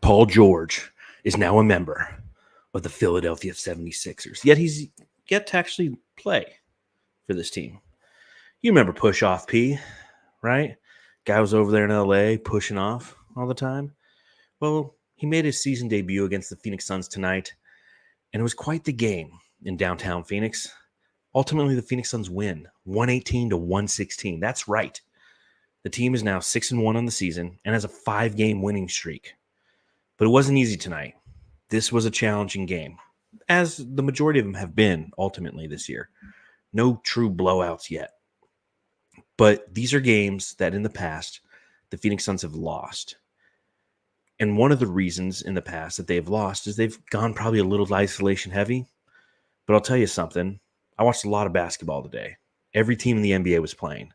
Paul George is now a member of the Philadelphia 76ers. Yet he's yet to actually play for this team. You remember Push Off P, right? Guy was over there in LA pushing off all the time. Well, he made his season debut against the Phoenix Suns tonight, and it was quite the game in downtown Phoenix. Ultimately, the Phoenix Suns win 118-116. That's right. The team is now 6-1 on the season and has a 5-game winning streak. But it wasn't easy tonight. This was a challenging game, as the majority of them have been ultimately this year. No true blowouts yet. But these are games that in the past, the Phoenix Suns have lost. And one of the reasons in the past that they've lost is they've gone probably a little isolation heavy. But I'll tell you something. I watched a lot of basketball today. Every team in the NBA was playing,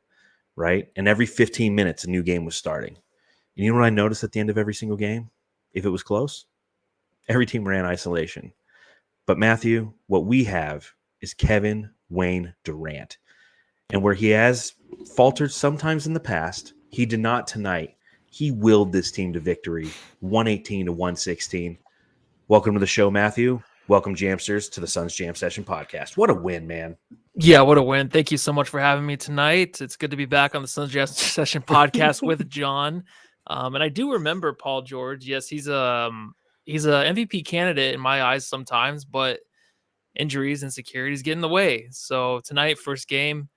right? And every 15 minutes, a new game was starting. And you know what I noticed at the end of every single game? If it was close, every team ran isolation. But Matthew, what we have is Kevin Wayne Durant. And where he has faltered sometimes in the past, he did not tonight. He willed this team to victory, 118-116. Welcome to the show, Matthew. Welcome, Jamsters, to the Suns Jam Session podcast. What a win, man. Yeah, what a win. Thank you so much for having me tonight. It's good to be back on the Suns Jam Session podcast with John. And I do remember Paul George. Yes, he's a MVP candidate in my eyes sometimes, but injuries, insecurities get in the way. So tonight, first game,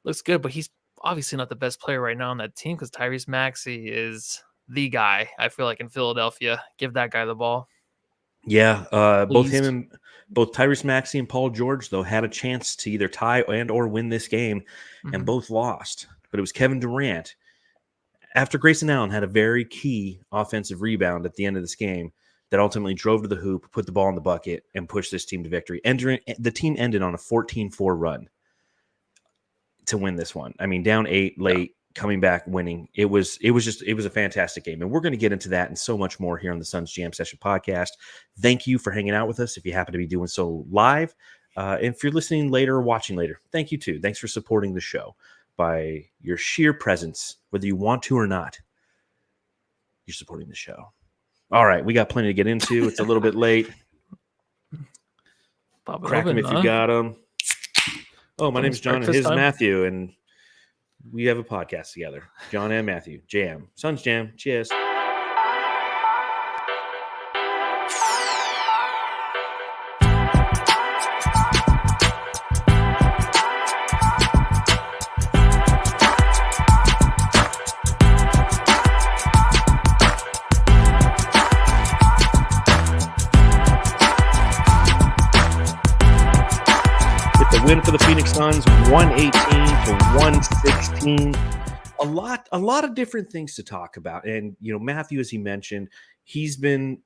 looks good, but he's obviously not the best player right now on that team because Tyrese Maxey is the guy, I feel like, in Philadelphia. Give that guy the ball. Yeah, both Tyrese Maxey and Paul George, though, had a chance to either tie and or win this game, and both lost. But it was Kevin Durant, after Grayson Allen had a very key offensive rebound at the end of this game, that ultimately drove to the hoop, put the ball in the bucket, and pushed this team to victory. The team ended on a 14-4 run to win this one. I mean, down 8 late, coming back, winning. It was a fantastic game. And we're going to get into that and so much more here on the Suns Jam Session podcast. Thank you for hanging out with us if you happen to be doing so live. And if you're listening later or watching later, thank you too. Thanks for supporting the show by your sheer presence, whether you want to or not. You're supporting the show. All right, we got plenty to get into. It's a little bit late. Crack them if you got them. Oh, my name's John, and his is Matthew, and we have a podcast together. John and Matthew. Jam. Suns Jam. Cheers. Win for the Phoenix Suns, 118-116. A lot of different things to talk about. And, you know, Matthew, as he mentioned, he's been,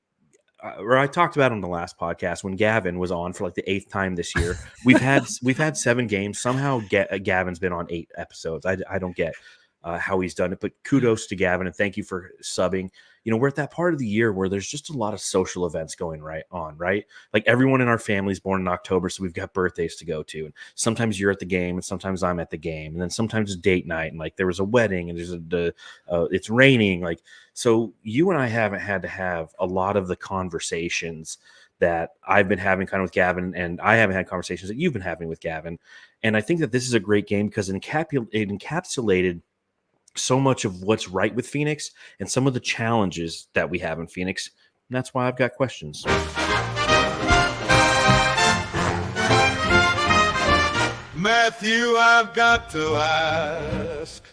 or I talked about on the last podcast when Gavin was on for like the 8th time this year. We've had 7 games. Somehow Gavin's been on 8 episodes. I don't get how he's done it, but kudos to Gavin and thank you for subbing. You know, we're at that part of the year where there's just a lot of social events going right? Like everyone in our family is born in October, so we've got birthdays to go to. And sometimes you're at the game and sometimes I'm at the game. And then sometimes it's date night and like there was a wedding and it's raining. Like, so you and I haven't had to have a lot of the conversations that I've been having kind of with Gavin, and I haven't had conversations that you've been having with Gavin. And I think that this is a great game because it encapsulated so much of what's right with Phoenix and some of the challenges that we have in Phoenix. And that's why I've got questions. Matthew, I've got to ask.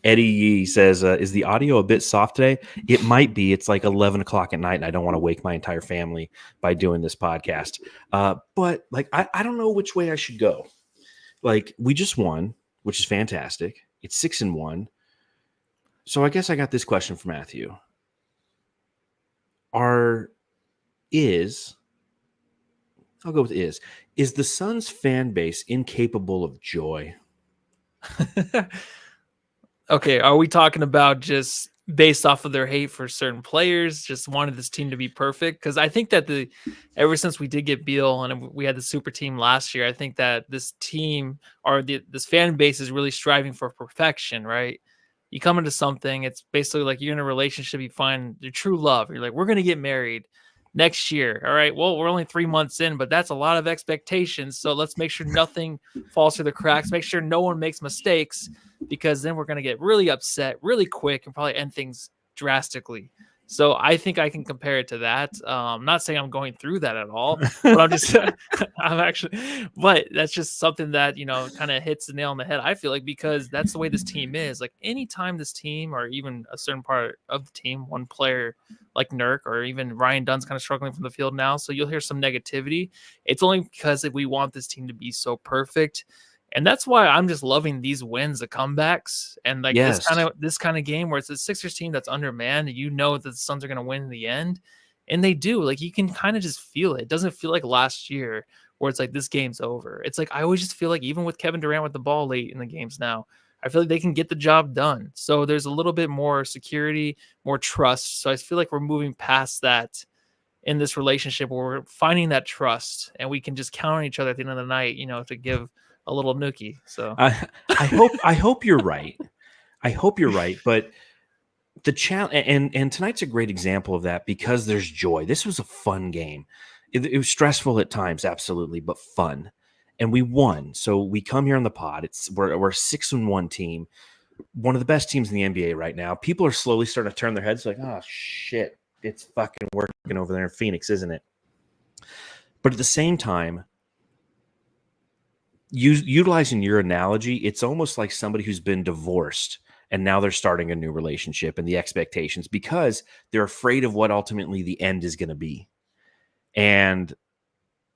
Eddie Yee says, is the audio a bit soft today? It might be. It's like 11 o'clock at night, and I don't want to wake my entire family by doing this podcast. But like, I don't know which way I should go. Like, we just won, which is fantastic. It's 6-1. So I guess I got this question for Matthew. I'll go with is the Suns fan base incapable of joy? Okay, are we talking about just based off of their hate for certain players, just wanted this team to be perfect? Because I think that ever since we did get Beal and we had the super team last year, I think that this team or this fan base is really striving for perfection, right? You come into something, it's basically like you're in a relationship, you find your true love. You're like, we're going to get married next year. All right. Well, we're only 3 months in, but that's a lot of expectations. So let's make sure nothing falls through the cracks. Make sure no one makes mistakes, because then we're going to get really upset really quick and probably end things drastically. So I think I can compare it to that. I'm not saying I'm going through that at all, but I'm just, I'm actually, but that's just something that, kind of hits the nail on the head. I feel like, because that's the way this team is. Like, anytime this team, or even a certain part of the team, one player like Nurk, or even Ryan Dunn's kind of struggling from the field now, so you'll hear some negativity. It's only because we want this team to be so perfect. And that's why I'm just loving these wins, the comebacks, and like Yes. this kind of game where it's a Sixers team that's undermanned. That the Suns are going to win in the end, and they do. Like, you can kind of just feel it. It doesn't feel like last year where it's like this game's over. It's like I always just feel like, even with Kevin Durant with the ball late in the games now, I feel like they can get the job done. So there's a little bit more security, more trust. So I feel like we're moving past that in this relationship, where we're finding that trust, and we can just count on each other at the end of the night, to give a little nookie. So I hope you're right. I hope you're right. But the challenge, and tonight's a great example of that, because there's joy. This was a fun game. It was stressful at times, absolutely, but fun. And we won. So we come here on the pod. We're a 6-1 team, one of the best teams in the NBA right now. People are slowly starting to turn their heads like, oh shit, it's fucking working over there in Phoenix, isn't it? But at the same time, utilizing your analogy, it's almost like somebody who's been divorced and now they're starting a new relationship, and the expectations, because they're afraid of what ultimately the end is going to be. And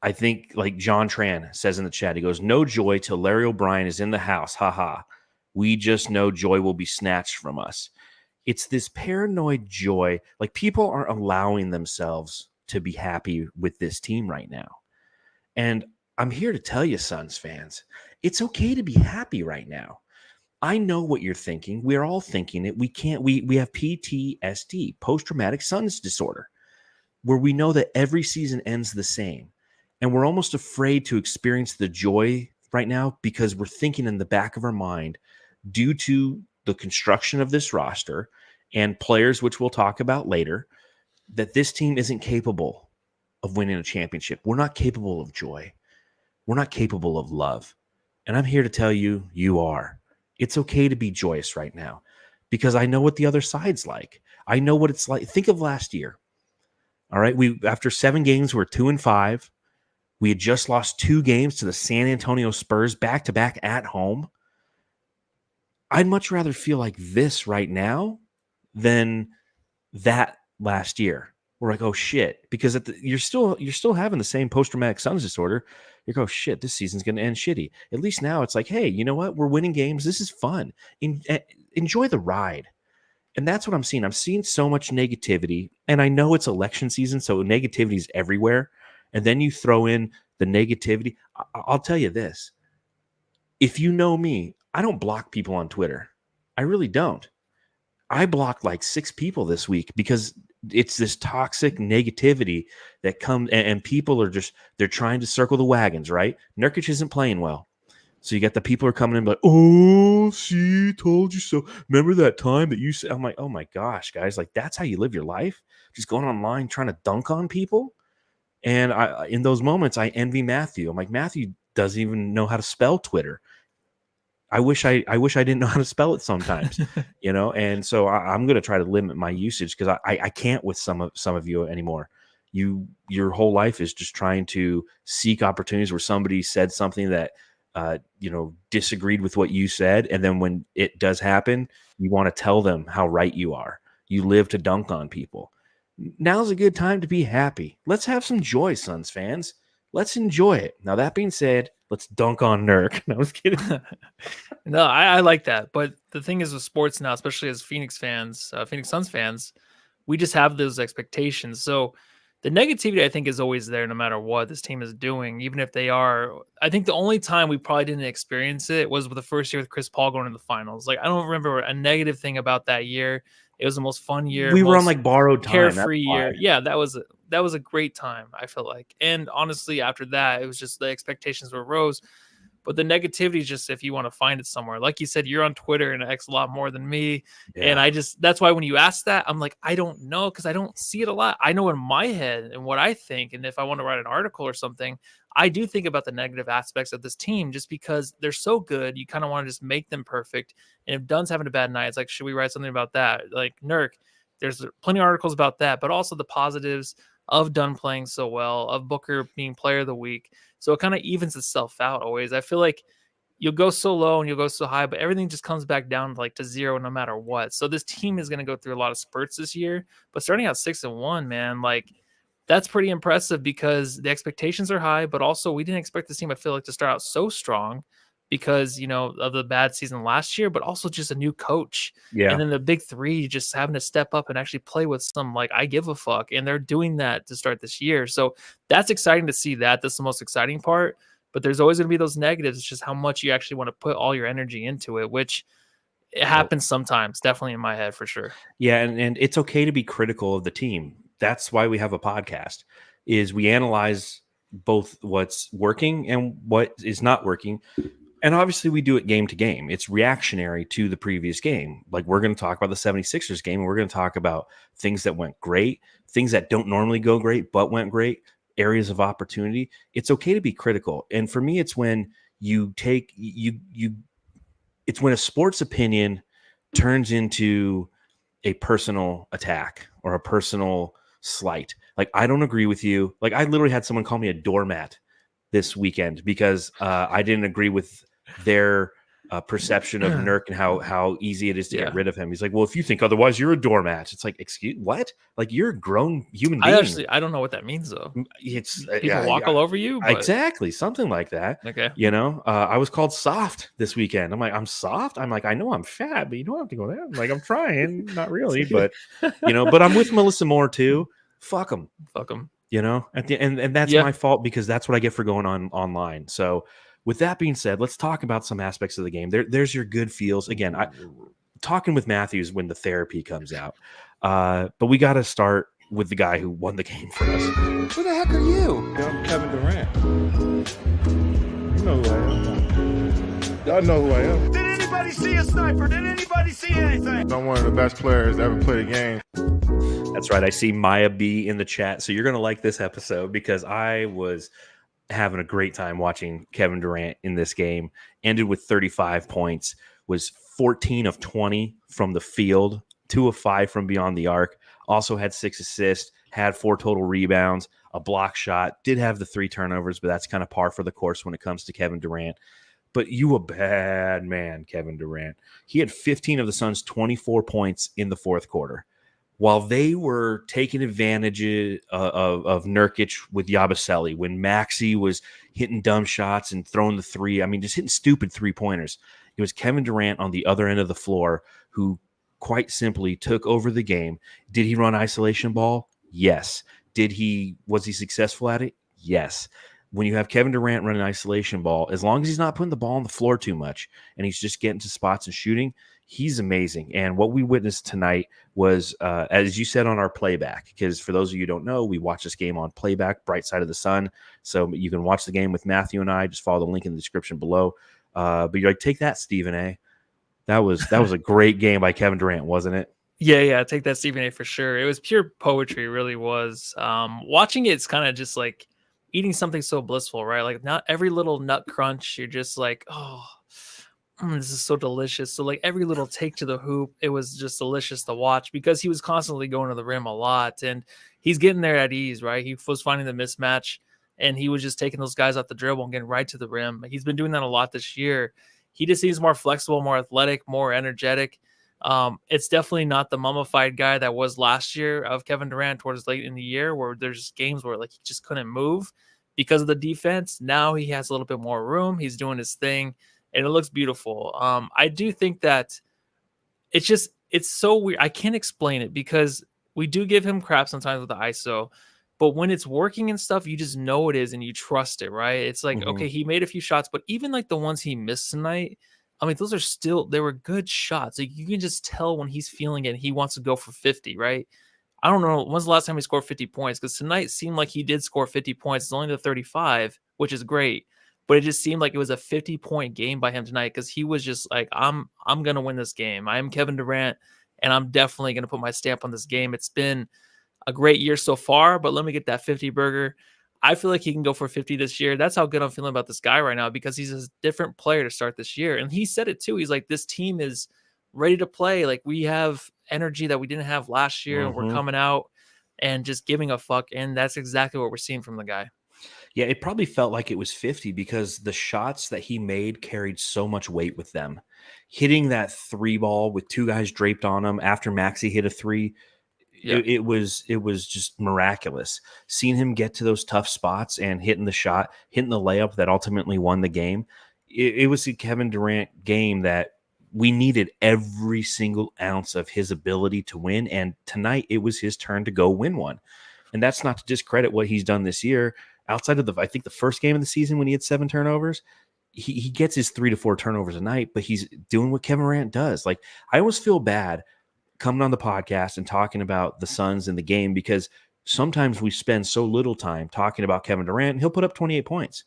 I think, like John Tran says in the chat, he goes, no joy till Larry O'Brien is in the house. Ha. We just know joy will be snatched from us. It's this paranoid joy. Like, people aren't allowing themselves to be happy with this team right now. And I'm here to tell you, Suns fans, it's okay to be happy right now. I know what you're thinking. We're all thinking it. We have PTSD, post-traumatic Suns disorder, where we know that every season ends the same. And we're almost afraid to experience the joy right now, because we're thinking in the back of our mind, due to the construction of this roster and players, which we'll talk about later, that this team isn't capable of winning a championship. We're not capable of joy. We're not capable of love. And I'm here to tell you, you are. It's okay to be joyous right now, because I know what the other side's like. I know what it's like. Think of last year. All right. After 7 games, we're 2-5. We had just lost 2 games to the San Antonio Spurs back-to-back at home. I'd much rather feel like this right now than that last year. We're like, oh shit, because you're still having the same post-traumatic Suns disorder. You go, shit, this season's going to end shitty. At least now it's like, hey, you know what? We're winning games. This is fun. Enjoy the ride. And that's what I'm seeing. I'm seeing so much negativity, and I know it's election season, so negativity is everywhere. And then you throw in the negativity. I'll tell you this. If you know me, I don't block people on Twitter. I really don't. I blocked like 6 people this week, because it's this toxic negativity that comes, and people are they're trying to circle the wagons, right? Nurkic isn't playing well. So you got the people who are coming in like, oh, see, told you so. Remember that time that you said? I'm like, oh my gosh, guys, like, that's how you live your life? Just going online trying to dunk on people? And in those moments, I envy Matthew. I'm like, Matthew doesn't even know how to spell Twitter. I wish I didn't know how to spell it sometimes, And so I'm going to try to limit my usage, because I can't with some of you anymore. Your whole life is just trying to seek opportunities where somebody said something that disagreed with what you said, and then when it does happen, you want to tell them how right you are. You live to dunk on people. Now's a good time to be happy. Let's have some joy, Suns fans. Let's enjoy it. Now, that being said, let's dunk on Nurk. No, I was kidding. No, I like that. But the thing is with sports now, especially as Phoenix fans, Phoenix Suns fans, we just have those expectations. So the negativity, I think, is always there no matter what this team is doing, even if they are. I think the only time we probably didn't experience it was with the first year with Chris Paul going to the finals. Like, I don't remember a negative thing about that year. It was the most fun year. We were on like borrowed time. Carefree year. Yeah, that was a great time, I feel like. And honestly, after that, it was just the expectations were rose. But the negativity is just if you want to find it somewhere. Like you said, you're on Twitter and X a lot more than me. And that's why when you ask that, I'm like, I don't know, because I don't see it a lot. I know in my head and what I think. And if I want to write an article or something, I do think about the negative aspects of this team just because they're so good. You kind of want to just make them perfect. And if Dunn's having a bad night, it's like, should we write something about that? Like Nurk, there's plenty of articles about that, but also the positives of Dunn playing so well, of Booker being player of the week. So it kind of evens itself out always. I feel like you'll go so low and you'll go so high, but everything just comes back down like to zero no matter what. So this team is going to go through a lot of spurts this year, but starting out 6-1, man, like that's pretty impressive because the expectations are high, but also we didn't expect this team, I feel like, to start out so strong because, you know, of the bad season last year, but also just a new coach. Yeah. And then the big three just having to step up and actually play with some, like, I give a fuck. And they're doing that to start this year. So that's exciting to see that. That's the most exciting part. But there's always going to be those negatives. It's just how much you actually want to put all your energy into it, which it happens sometimes, definitely in my head for sure. Yeah. And it's okay to be critical of the team. That's why we have a podcast, is we analyze both what's working and what is not working. And obviously we do it game to game. It's reactionary to the previous game. Like we're going to talk about the 76ers game, and we're going to talk about things that went great, things that don't normally go great, but went great, areas of opportunity. It's okay to be critical. And for me, it's when you take, it's when a sports opinion turns into a personal attack or a personal slight. Like, I don't agree with you. Like, I literally had someone call me a doormat this weekend because I didn't agree with their perception of Nurk and how easy it is to get rid of him. He's like, well, if you think otherwise, you're a doormat. It's like, excuse what? Like, you're a grown human being. I don't know what that means though. It's people walk all over you. But... Exactly, something like that. Okay, you know, I was called soft this weekend. I'm like, I'm soft. I'm like, I know I'm fat, but you don't have to go there. I'm like, I'm trying, not really, but you know. But I'm with Melissa Moore too. Fuck them. You know, at the and that's my fault because that's what I get for going on online. So. With that being said, let's talk about some aspects of the game. There's your good feels. Again, talking with Matthews when the therapy comes out. But we got to start with the guy who won the game for us. Who the heck are you? I'm Kevin Durant. You know who I am. Y'all know who I am. Did anybody see a sniper? Did anybody see anything? I'm one of the best players to ever play the game. That's right. I see Maya B in the chat. So you're going to like this episode because I was having a great time watching Kevin Durant in this game. Ended with 35 points, was 14 of 20 from the field, 2 of 5 from beyond the arc, also had 6 assists, had 4 total rebounds, a block shot, did have the 3 turnovers, but that's kind of par for the course when it comes to Kevin Durant. But you a bad man, Kevin Durant. He had 15 of the Suns' 24 points in the fourth quarter. While they were taking advantage of Nurkic with Yabusele, when Maxey was hitting dumb shots and throwing the three, I mean, just hitting stupid three-pointers, it was Kevin Durant on the other end of the floor who quite simply took over the game. Did he run isolation ball? Yes. Was he successful at it? Yes. When you have Kevin Durant running isolation ball, as long as he's not putting the ball on the floor too much and he's just getting to spots and shooting, he's amazing. And what we witnessed tonight was, as you said on our playback, because for those of you who don't know, we watch this game on playback, Bright Side of the Sun. So you can watch the game with Matthew and I. Just follow the link in the description below. But you're like, take that, Stephen A. That was a great game by Kevin Durant, wasn't it? Yeah, take that, Stephen A, for sure. It was pure poetry, it really was. Watching it's kind of just like eating something so blissful, right? Like not every little nut crunch, you're just like, oh, this is so delicious. So like every little take to the hoop, it was just delicious to watch because he was constantly going to the rim a lot and he's getting there at ease, right? He was finding the mismatch and he was just taking those guys off the dribble and getting right to the rim. He's been doing that a lot this year. He just seems more flexible, more athletic, more energetic. It's definitely not the mummified guy that was last year of Kevin Durant towards late in the year where there's games where like he just couldn't move because of the defense. Now he has a little bit more room. He's doing his thing and it looks beautiful. I do think that it's so weird. I can't explain it because we do give him crap sometimes with the ISO, but when it's working and stuff, you just know it is and you trust it, right? It's like, okay, he made a few shots, but even like the ones he missed tonight, I mean, they were good shots. Like you can just tell when he's feeling it, he wants to go for 50, right? I don't know. When's the last time he scored 50 points? Because tonight seemed like he did score 50 points. It's only the 35, which is great. but it just seemed like it was a 50-point game by him tonight because he was just like, I'm going to win this game. I am Kevin Durant, and I'm definitely going to put my stamp on this game. It's been a great year so far, but let me get that 50 burger. I feel like he can go for 50 this year. That's how good I'm feeling about this guy right now because he's a different player to start this year. And he said it too. He's like, this team is ready to play. Like, we have energy that we didn't have last year. And we're coming out and just giving a fuck. And that's exactly what we're seeing from the guy. Yeah, it probably felt like it was 50 because the shots that he made carried so much weight with them. Hitting that 3 ball with 2 guys draped on him after Maxey hit a 3, it was just miraculous. Seeing him get to those tough spots and hitting the shot, hitting the layup that ultimately won the game. It was a Kevin Durant game that we needed every single ounce of his ability to win. And tonight it was his turn to go win one. And that's not to discredit what he's done this year. Outside of I think the first game of the season when he had 7 turnovers, he gets his 3 to 4 turnovers a night, but he's doing what Kevin Durant does. Like, I always feel bad coming on the podcast and talking about the Suns in the game because sometimes we spend so little time talking about Kevin Durant and he'll put up 28 points.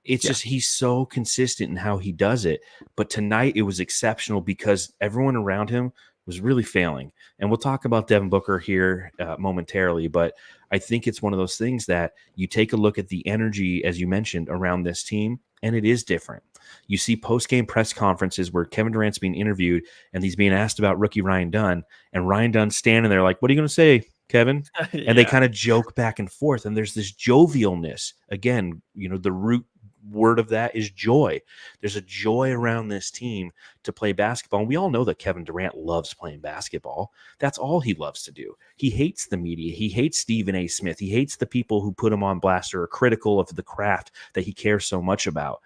It's just he's so consistent in how he does it. But tonight it was exceptional because everyone around him was really failing. And we'll talk about Devin Booker here momentarily, but I think it's one of those things that you take a look at the energy, as you mentioned, around this team, and it is different. You see post-game press conferences where Kevin Durant's being interviewed and he's being asked about rookie Ryan Dunn, and Ryan Dunn's standing there like, what are you going to say, Kevin? And they kind of joke back and forth, and there's this jovialness. Again, the root word of that is joy. There's a joy around this team to play basketball. And we all know that Kevin Durant loves playing basketball. That's all he loves to do. He hates the media. He hates Stephen A. Smith. He hates the people who put him on blast or are critical of the craft that he cares so much about.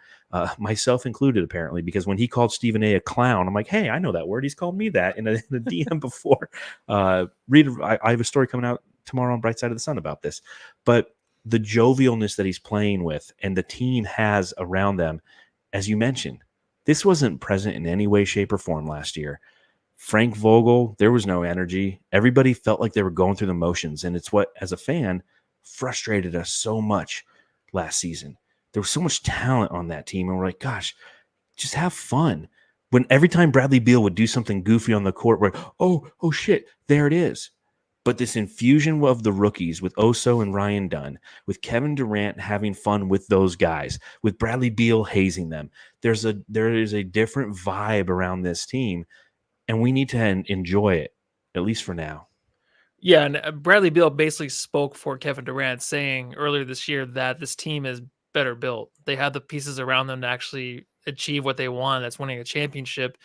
Myself included, apparently, because when he called Stephen A. clown, I'm like, hey, I know that word. He's called me that in a DM before. I have a story coming out tomorrow on Bright Side of the Sun about this. But the jovialness that he's playing with and the team has around them, as you mentioned, this wasn't present in any way, shape, or form last year. Frank Vogel, there was no energy. Everybody felt like they were going through the motions, and it's what, as a fan, frustrated us so much last season. There was so much talent on that team, and we're like, gosh, just have fun. When every time Bradley Beal would do something goofy on the court, we're like, oh shit, there it is. But this infusion of the rookies with Oso and Ryan Dunn, with Kevin Durant having fun with those guys, with Bradley Beal hazing them, there is a different vibe around this team, and we need to enjoy it, at least for now. Yeah, and Bradley Beal basically spoke for Kevin Durant, saying earlier this year that this team is better built. They have the pieces around them to actually achieve what they want. That's winning a championship.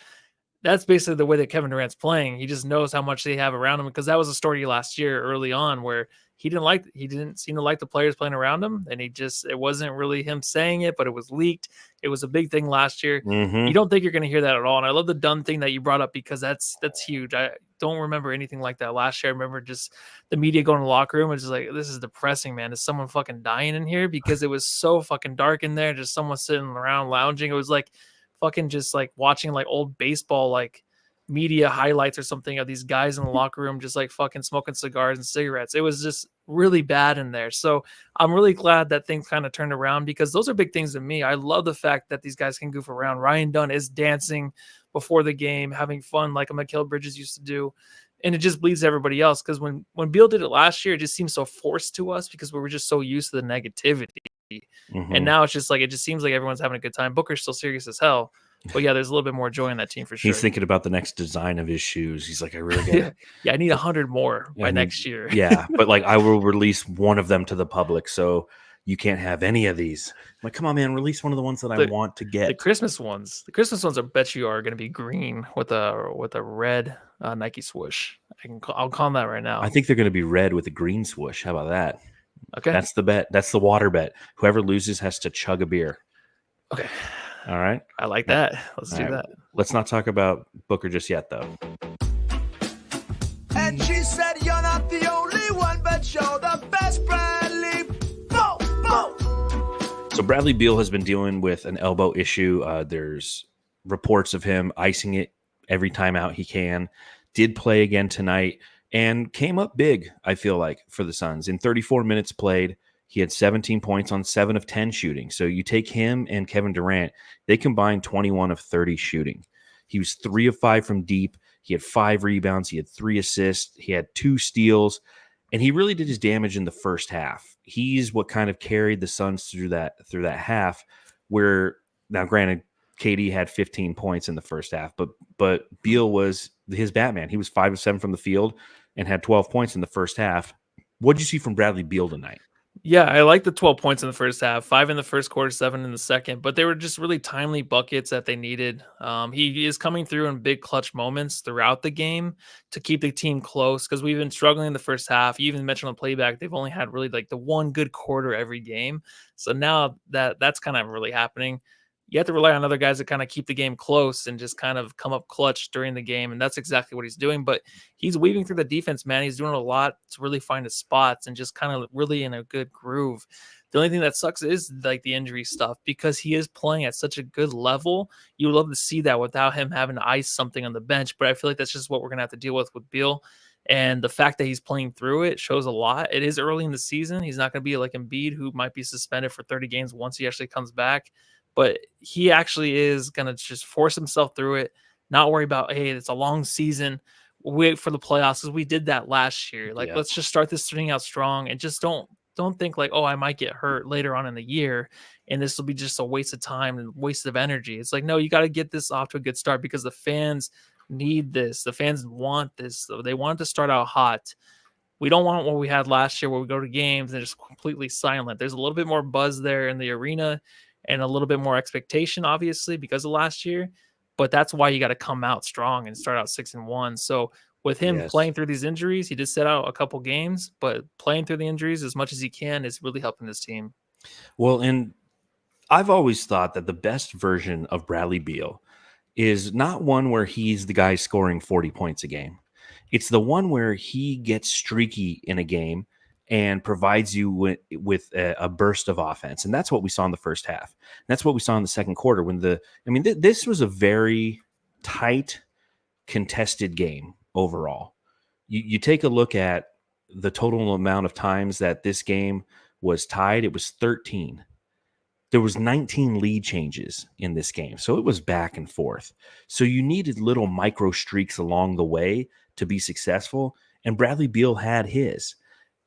That's basically the way that Kevin Durant's playing. He just knows how much they have around him, because that was a story last year early on where he didn't seem to like the players playing around him, and it wasn't really him saying it, but it was leaked. It was a big thing last year. Mm-hmm. You don't think you're going to hear that at all. And I love the Dunn thing that you brought up, because that's huge. I don't remember anything like that last year. I remember just the media going to the locker room and just like, this is depressing, man. Is someone fucking dying in here? Because it was so fucking dark in there. Just someone sitting around lounging. It was like fucking just like watching like old baseball, like media highlights or something of these guys in the locker room just like fucking smoking cigars and cigarettes. It was just really bad in there. So I'm really glad that things kind of turned around, because those are big things to me. I love the fact that these guys can goof around. Ryan Dunn is dancing before the game, having fun like a Mikal Bridges used to do. And it just bleeds everybody else, because when Beal did it last year, it just seemed so forced to us because we were just so used to the negativity. Mm-hmm. And now it's just like, it just seems like everyone's having a good time. Booker's still serious as hell. But yeah, there's a little bit more joy in that team for sure. He's thinking about the next design of his shoes. He's like, I really get it. Yeah, I need 100 more by next year. Yeah, but like I will release one of them to the public, so you can't have any of these. I'm like, come on, man, release one of the ones that I want to get. The Christmas ones, I bet you are going to be green with a red Nike swoosh. I'll call them that right now. I think they're going to be red with a green swoosh. How about that? Okay, that's the bet. That's the water bet. Whoever loses has to chug a beer. Okay. All right. I like that. Let's do that. Let's not talk about Booker just yet, though. And she said, you're not the only one, but you're the best, Bradley. Bo, bo. So Bradley Beal has been dealing with an elbow issue. There's reports of him icing it every time out he can. Did play again tonight and came up big, I feel like, for the Suns. In 34 minutes played, He had 17 points on 7 of 10 shooting. So you take him and Kevin Durant, they combined 21 of 30 shooting. He was 3 of 5 from deep. He had 5 rebounds. He had 3 assists. He had 2 steals. And he really did his damage in the first half. He's what kind of carried the Suns through that half, where now granted, KD had 15 points in the first half, but Beal was his Batman. He was 5 of 7 from the field and had 12 points in the first half. What did you see from Bradley Beal tonight? Yeah, I like the 12 points in the first half, 5 in the first quarter, 7 in the second, but they were just really timely buckets that they needed. He is coming through in big clutch moments throughout the game to keep the team close because we've been struggling in the first half. You even mentioned on playback, they've only had really like the one good quarter every game. So now that's kind of really happening. You have to rely on other guys to kind of keep the game close and just kind of come up clutch during the game. And that's exactly what he's doing. But he's weaving through the defense, man. He's doing a lot to really find his spots and just kind of really in a good groove. The only thing that sucks is like the injury stuff because he is playing at such a good level. You would love to see that without him having to ice something on the bench. But I feel like that's just what we're going to have to deal with Beal. And the fact that he's playing through it shows a lot. It is early in the season. He's not going to be like Embiid, who might be suspended for 30 games once he actually comes back. But he actually is going to just force himself through it, not worry about, hey, it's a long season. Wait for the playoffs because we did that last year. Like, let's just start this thing out strong and just don't think like, oh, I might get hurt later on in the year and this will be just a waste of time and waste of energy. It's like, no, you got to get this off to a good start because the fans need this. The fans want this. They want it to start out hot. We don't want what we had last year where we go to games and just completely silent. There's a little bit more buzz there in the arena and a little bit more expectation, obviously, because of last year. But that's why you got to come out strong and start out 6-1. So with him playing through these injuries, he did set out a couple games, but playing through the injuries as much as he can is really helping this team. Well, and I've always thought that the best version of Bradley Beal is not one where he's the guy scoring 40 points a game. It's the one where he gets streaky in a game and provides you with a burst of offense. And that's what we saw in the first half. And that's what we saw in the second quarter this was a very tight, contested game overall. You take a look at the total amount of times that this game was tied. It was 13. There was 19 lead changes in this game. So it was back and forth. So you needed little micro streaks along the way to be successful. And Bradley Beal had his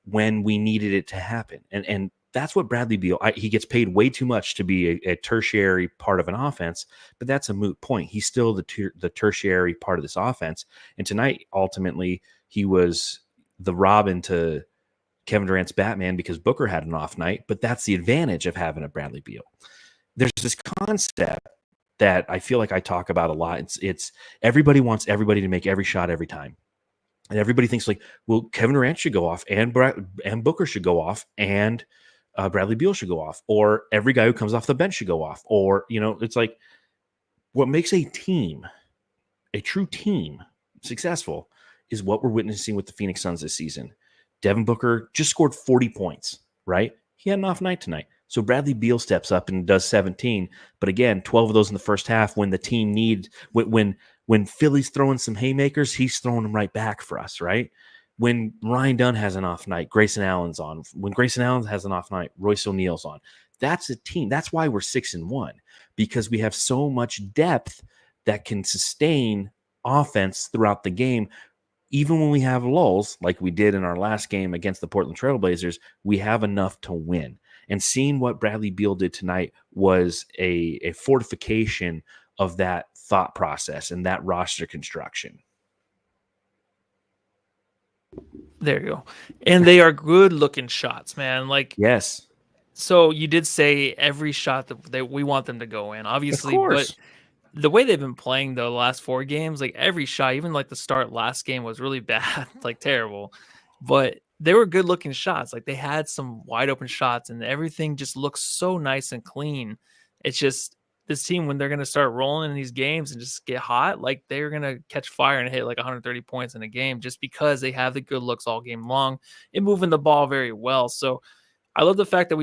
when we needed it to happen. And that's what Bradley Beal, he gets paid way too much to be a tertiary part of an offense, but that's a moot point. He's still the tertiary part of this offense. And tonight, ultimately, he was the Robin to Kevin Durant's Batman because Booker had an off night, but that's the advantage of having a Bradley Beal. There's this concept that I feel like I talk about a lot. It's everybody wants everybody to make every shot every time. And everybody thinks like, well, Kevin Durant should go off and Booker should go off and Bradley Beal should go off, or every guy who comes off the bench should go off. Or, it's like what makes a true team successful is what we're witnessing with the Phoenix Suns this season. Devin Booker just scored 40 points, right? He had an off night tonight. So Bradley Beal steps up and does 17. But again, 12 of those in the first half when the team needs, when Philly's throwing some haymakers, he's throwing them right back for us, right? When Ryan Dunn has an off night, Grayson Allen's on. When Grayson Allen has an off night, Royce O'Neal's on. That's a team. That's why we're 6-1, because we have so much depth that can sustain offense throughout the game. Even when we have lulls, like we did in our last game against the Portland Trail Blazers, we have enough to win. And seeing what Bradley Beal did tonight was a fortification of that thought process and that roster construction. There you go. And they are good looking shots, man. Like, yes. So you did say every shot that we want them to go in, obviously, but the way they've been playing the last 4 games, like every shot, even like the start last game was really bad, like terrible, but they were good looking shots. Like they had some wide open shots and everything just looks so nice and clean. It's just this team, when they're going to start rolling in these games and just get hot, like they're going to catch fire and hit like 130 points in a game just because they have the good looks all game long and moving the ball very well. So I love the fact that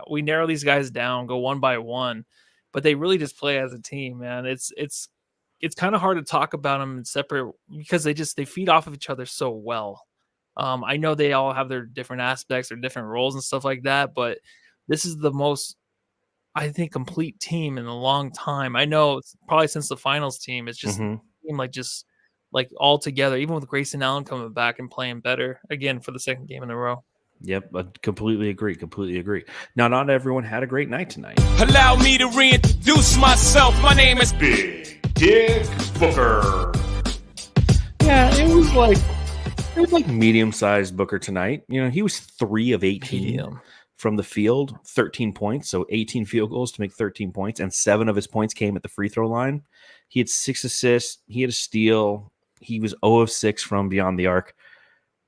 we narrow these guys down, go one by one, but they really just play as a team, man. It's kind of hard to talk about them in separate because they feed off of each other so well. I know they all have their different aspects or different roles and stuff like that, but this is the most, I think, complete team in a long time. I know it's probably since the finals team, it's just seemed like just like all together, even with Grayson Allen coming back and playing better again for the second game in a row. Yep, I completely agree. Now, not everyone had a great night tonight. Allow me to reintroduce myself. My name is Big Dick Booker. Yeah, it was like medium-sized Booker tonight. You know, he was 3 of 18 from the field, 13 points, so 18 field goals to make 13 points, and 7 of his points came at the free throw line. He had 6 assists. He had a steal. He was 0 of 6 from beyond the arc.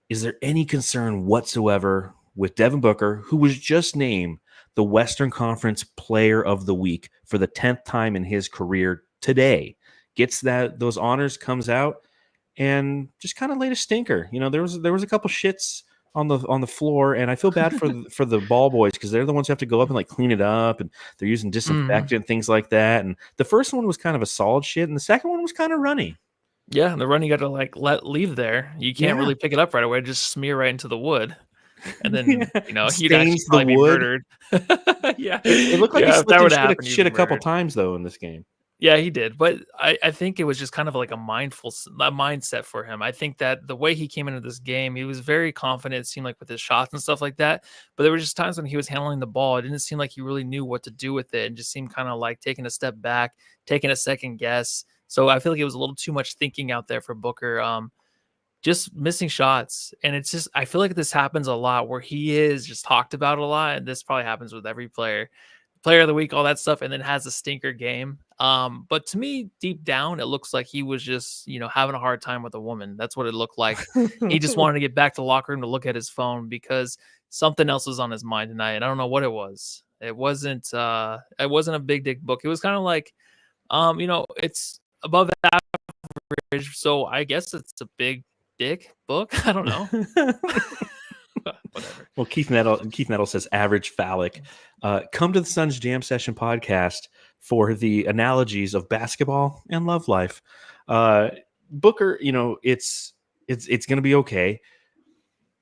Is there any concern whatsoever with Devin Booker, who was just named the Western Conference Player of the Week for the 10th time in his career today? Gets those honors, comes out, and just kind of laid a stinker. You know, there was a couple shits on the floor, and I feel bad for the ball boys because they're the ones who have to go up and like clean it up, and they're using disinfectant and things like that. And the first one was kind of a solid shit, and the second one was kind of runny. Yeah, the run you got to like leave there. You can't really pick it up right away. Just smear right into the wood, and then he'd actually probably be murdered. Yeah, it looked like he slipped shit a couple times though in this game. Yeah, he did, but I think it was just kind of like a mindset for him. I think that the way he came into this game, he was very confident. It seemed like with his shots and stuff like that. But there were just times when he was handling the ball, it didn't seem like he really knew what to do with it, and just seemed kind of like taking a step back, taking a second guess. So I feel like it was a little too much thinking out there for Booker. Just missing shots. And it's just, I feel like this happens a lot where he is just talked about a lot. And this probably happens with every player of the week, all that stuff, and then has a stinker game. But to me, deep down, it looks like he was just, having a hard time with a woman. That's what it looked like. He just wanted to get back to the locker room to look at his phone because something else was on his mind tonight. And I don't know what it was. It wasn't a big dick book. It was kind of like, it's above average. So I guess it's a big dick book. I don't know. Whatever. Well, Keith Nettle says average phallic. Come to the Suns Jam Session podcast for the analogies of basketball and love life. Booker, it's going to be okay.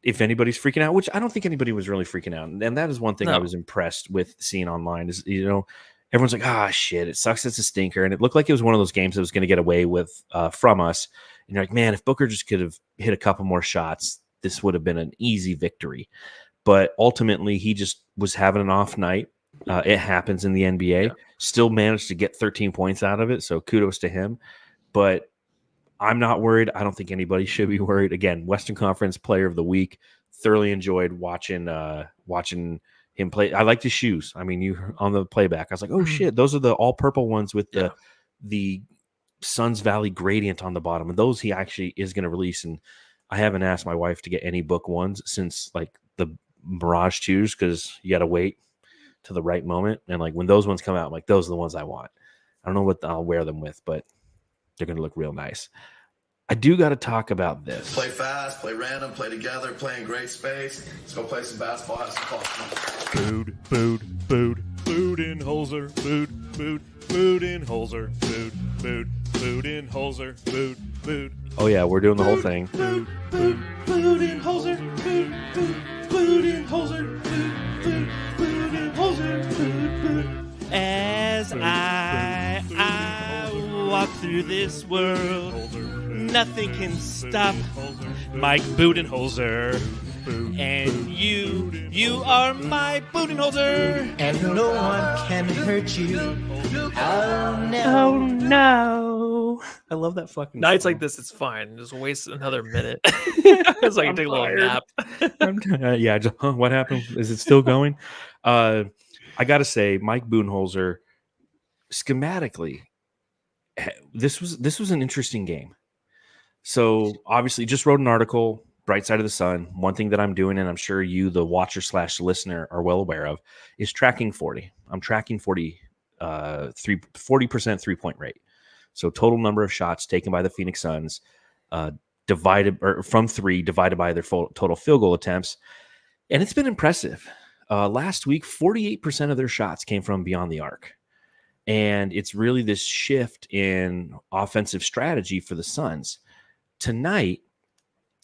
If anybody's freaking out, which I don't think anybody was really freaking out, and that is one thing I was impressed with seeing online is everyone's like, shit, it sucks, it's a stinker, and it looked like it was one of those games that was going to get away with from us. And you're like, man, if Booker just could have hit a couple more shots, this would have been an easy victory. But ultimately, he just was having an off night. It happens in the NBA. Yeah. Still managed to get 13 points out of it, so kudos to him. But I'm not worried. I don't think anybody should be worried. Again, Western Conference Player of the Week. Thoroughly enjoyed watching him play. I liked his shoes. I mean, you on the playback, I was like, oh shit, those are the all purple ones with the Suns Valley gradient on the bottom, and those he actually is going to release. And I haven't asked my wife to get any book ones since like the Mirage 2s because you got to wait to the right moment. And like when those ones come out, I'm like, those are the ones I want. I don't know what I'll wear them with, but they're going to look real nice. I do got to talk about this. Play fast, play random, play together, play in great space. Let's go play some basketball. Have some fun. Food in Holzer. Food in Holzer. Food in Holzer. Food. Oh yeah, we're doing the whole thing. Food in Holzer. Food in Holzer. Food in Holzer. As I walk through this world, nothing can stop Mike Budenholzer. And you are my Budenholzer. And no one can hurt you. Oh no. I love that fucking nights song. like this, it's fine. Just waste another minute. It's like take a little nap. What happened? Is it still going? I gotta say, Mike Budenholzer, schematically, this was an interesting game. So obviously, just wrote an article, Bright Side of the Sun. One thing that I'm doing, and I'm sure you, the watcher / listener, are well aware of, is tracking 40. I'm tracking 40% 3-point rate. So total number of shots taken by the Phoenix Suns, divided from 3 divided by their total field goal attempts, and it's been impressive. Last week, 48% of their shots came from beyond the arc. And it's really this shift in offensive strategy for the Suns. Tonight,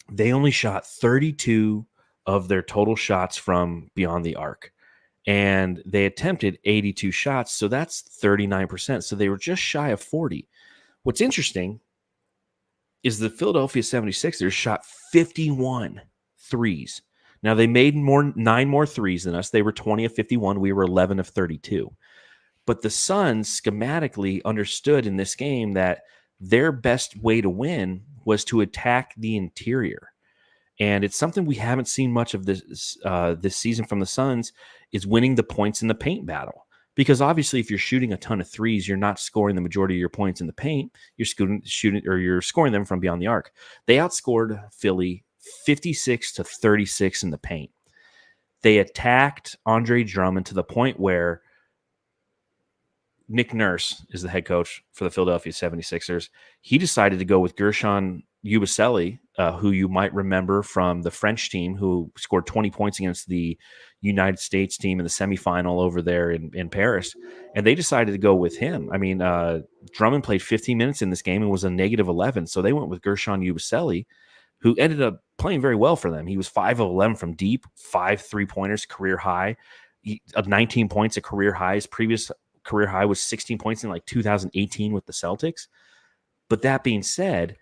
they only shot 32 of their total shots from beyond the arc. And they attempted 82 shots. So that's 39%. So they were just shy of 40. What's interesting is the Philadelphia 76ers shot 51 threes. Now they made 9 more threes than us. They were 20 of 51. We were 11 of 32. But the Suns schematically understood in this game that their best way to win was to attack the interior. And it's something we haven't seen much of this season from the Suns, is winning the points in the paint battle. Because obviously, if you're shooting a ton of threes, you're not scoring the majority of your points in the paint. You're scoring them from beyond the arc. They outscored Philly 56-36 in the paint. They attacked Andre Drummond to the point where Nick Nurse is the head coach for the Philadelphia 76ers. He decided to go with Gershon Yabusele, who you might remember from the French team, who scored 20 points against the United States team in the semifinal over there in Paris. And they decided to go with him. I mean, Drummond played 15 minutes in this game and was a negative 11. So they went with Gershon Yabusele, who ended up playing very well for them. He was 5 of 11 from deep, 5 3-pointers, career high, 19 points, a career high. His previous career high was 16 points in like 2018 with the Celtics. But that being said,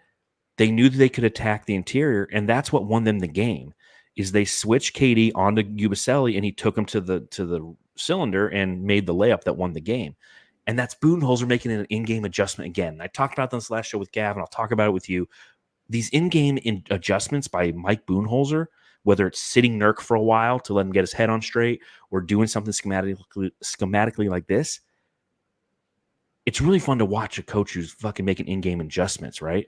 they knew that they could attack the interior, and that's what won them the game. Is they switched KD onto Yabusele, and he took him to the cylinder and made the layup that won the game. And that's Budenholzer making an in-game adjustment again. I talked about this last show with Gav, and I'll talk about it with you. These in-game adjustments by Mike Budenholzer, whether it's sitting Nurk for a while to let him get his head on straight or doing something schematically like this, it's really fun to watch a coach who's fucking making in-game adjustments, right?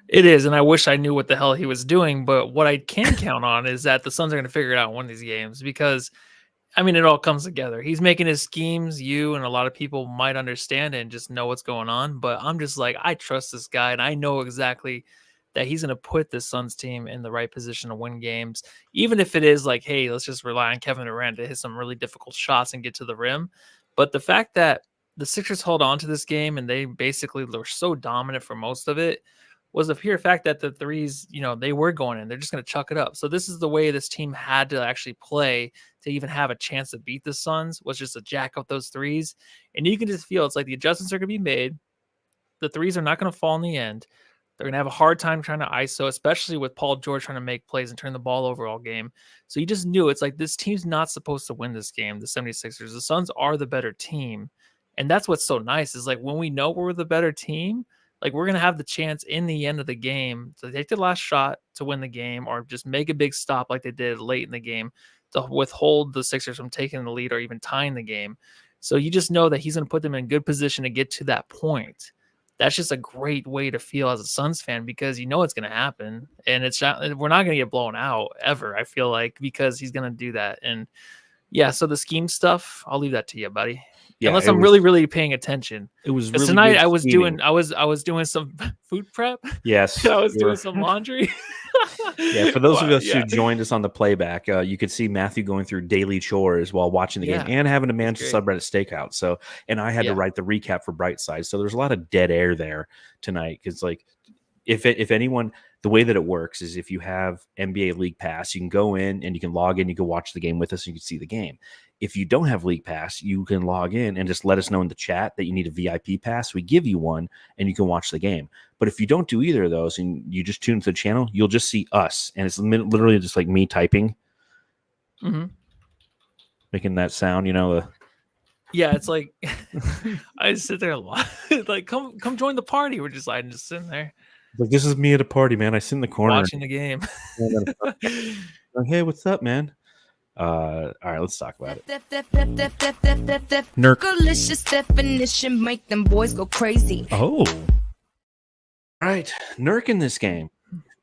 It is, and I wish I knew what the hell he was doing. But what I can count on is that the Suns are going to figure it out in one of these games because, I mean, it all comes together. He's making his schemes. You and a lot of people might understand it and just know what's going on. But I'm just like, I trust this guy, and I know exactly that he's going to put the Suns team in the right position to win games, even if it is like, hey, let's just rely on Kevin Durant to hit some really difficult shots and get to the rim. But the fact that the Sixers held on to this game and they basically were so dominant for most of it was the pure fact that the threes, they were going in. They're just going to chuck it up. So this is the way this team had to actually play to even have a chance to beat the Suns, was just to jack up those threes. And you can just feel it's like the adjustments are going to be made. The threes are not going to fall in the end. They're going to have a hard time trying to ISO, especially with Paul George trying to make plays and turn the ball over all game. So you just knew it's like this team's not supposed to win this game, the 76ers. The Suns are the better team. And that's what's so nice is like when we know we're the better team, like we're going to have the chance in the end of the game to take the last shot to win the game or just make a big stop like they did late in the game to withhold the Sixers from taking the lead or even tying the game. So you just know that he's going to put them in good position to get to that point. That's just a great way to feel as a Suns fan because you know it's going to happen. And we're not going to get blown out ever, I feel like, because he's going to do that. And yeah, so the scheme stuff, I'll leave that to you, buddy. Yeah, unless I'm really, really paying attention. It was really tonight. I was doing some food prep. Yes, I was doing some laundry. Yeah, for those of us who joined us on the playback, you could see Matthew going through daily chores while watching the game and having to manage the subreddit stakeout. So, and I had to write the recap for Brightside. So there's a lot of dead air there tonight because, like, if anyone, the way that it works is if you have NBA League Pass, you can go in and you can log in, you can watch the game with us, and you can see the game. If you don't have League Pass, you can log in and just let us know in the chat that you need a VIP pass. We give you one and you can watch the game. But if you don't do either of those and you just tune into the channel, you'll just see us. And it's literally just like me typing, making that sound, Yeah, it's like I just sit there a lot. Like, come join the party. We're just sitting there. Like, this is me at a party, man. I sit in the corner watching the game. Like, hey, what's up, man? All right, let's talk about it. Nurk. Delicious definition make them boys go crazy. Oh. All right. Nurk in this game.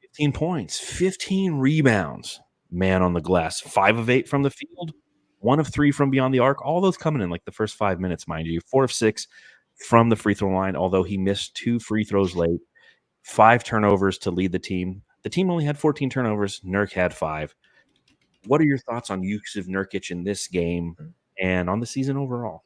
15 points, 15 rebounds. Man on the glass. 5 of 8 from the field. 1 of 3 from beyond the arc. All those coming in like the first 5 minutes, mind you. 4 of 6 from the free throw line, although he missed 2 free throws late. 5 turnovers to lead the team. The team only had 14 turnovers. Nurk had 5. What are your thoughts on Jusuf Nurkic in this game and on the season overall?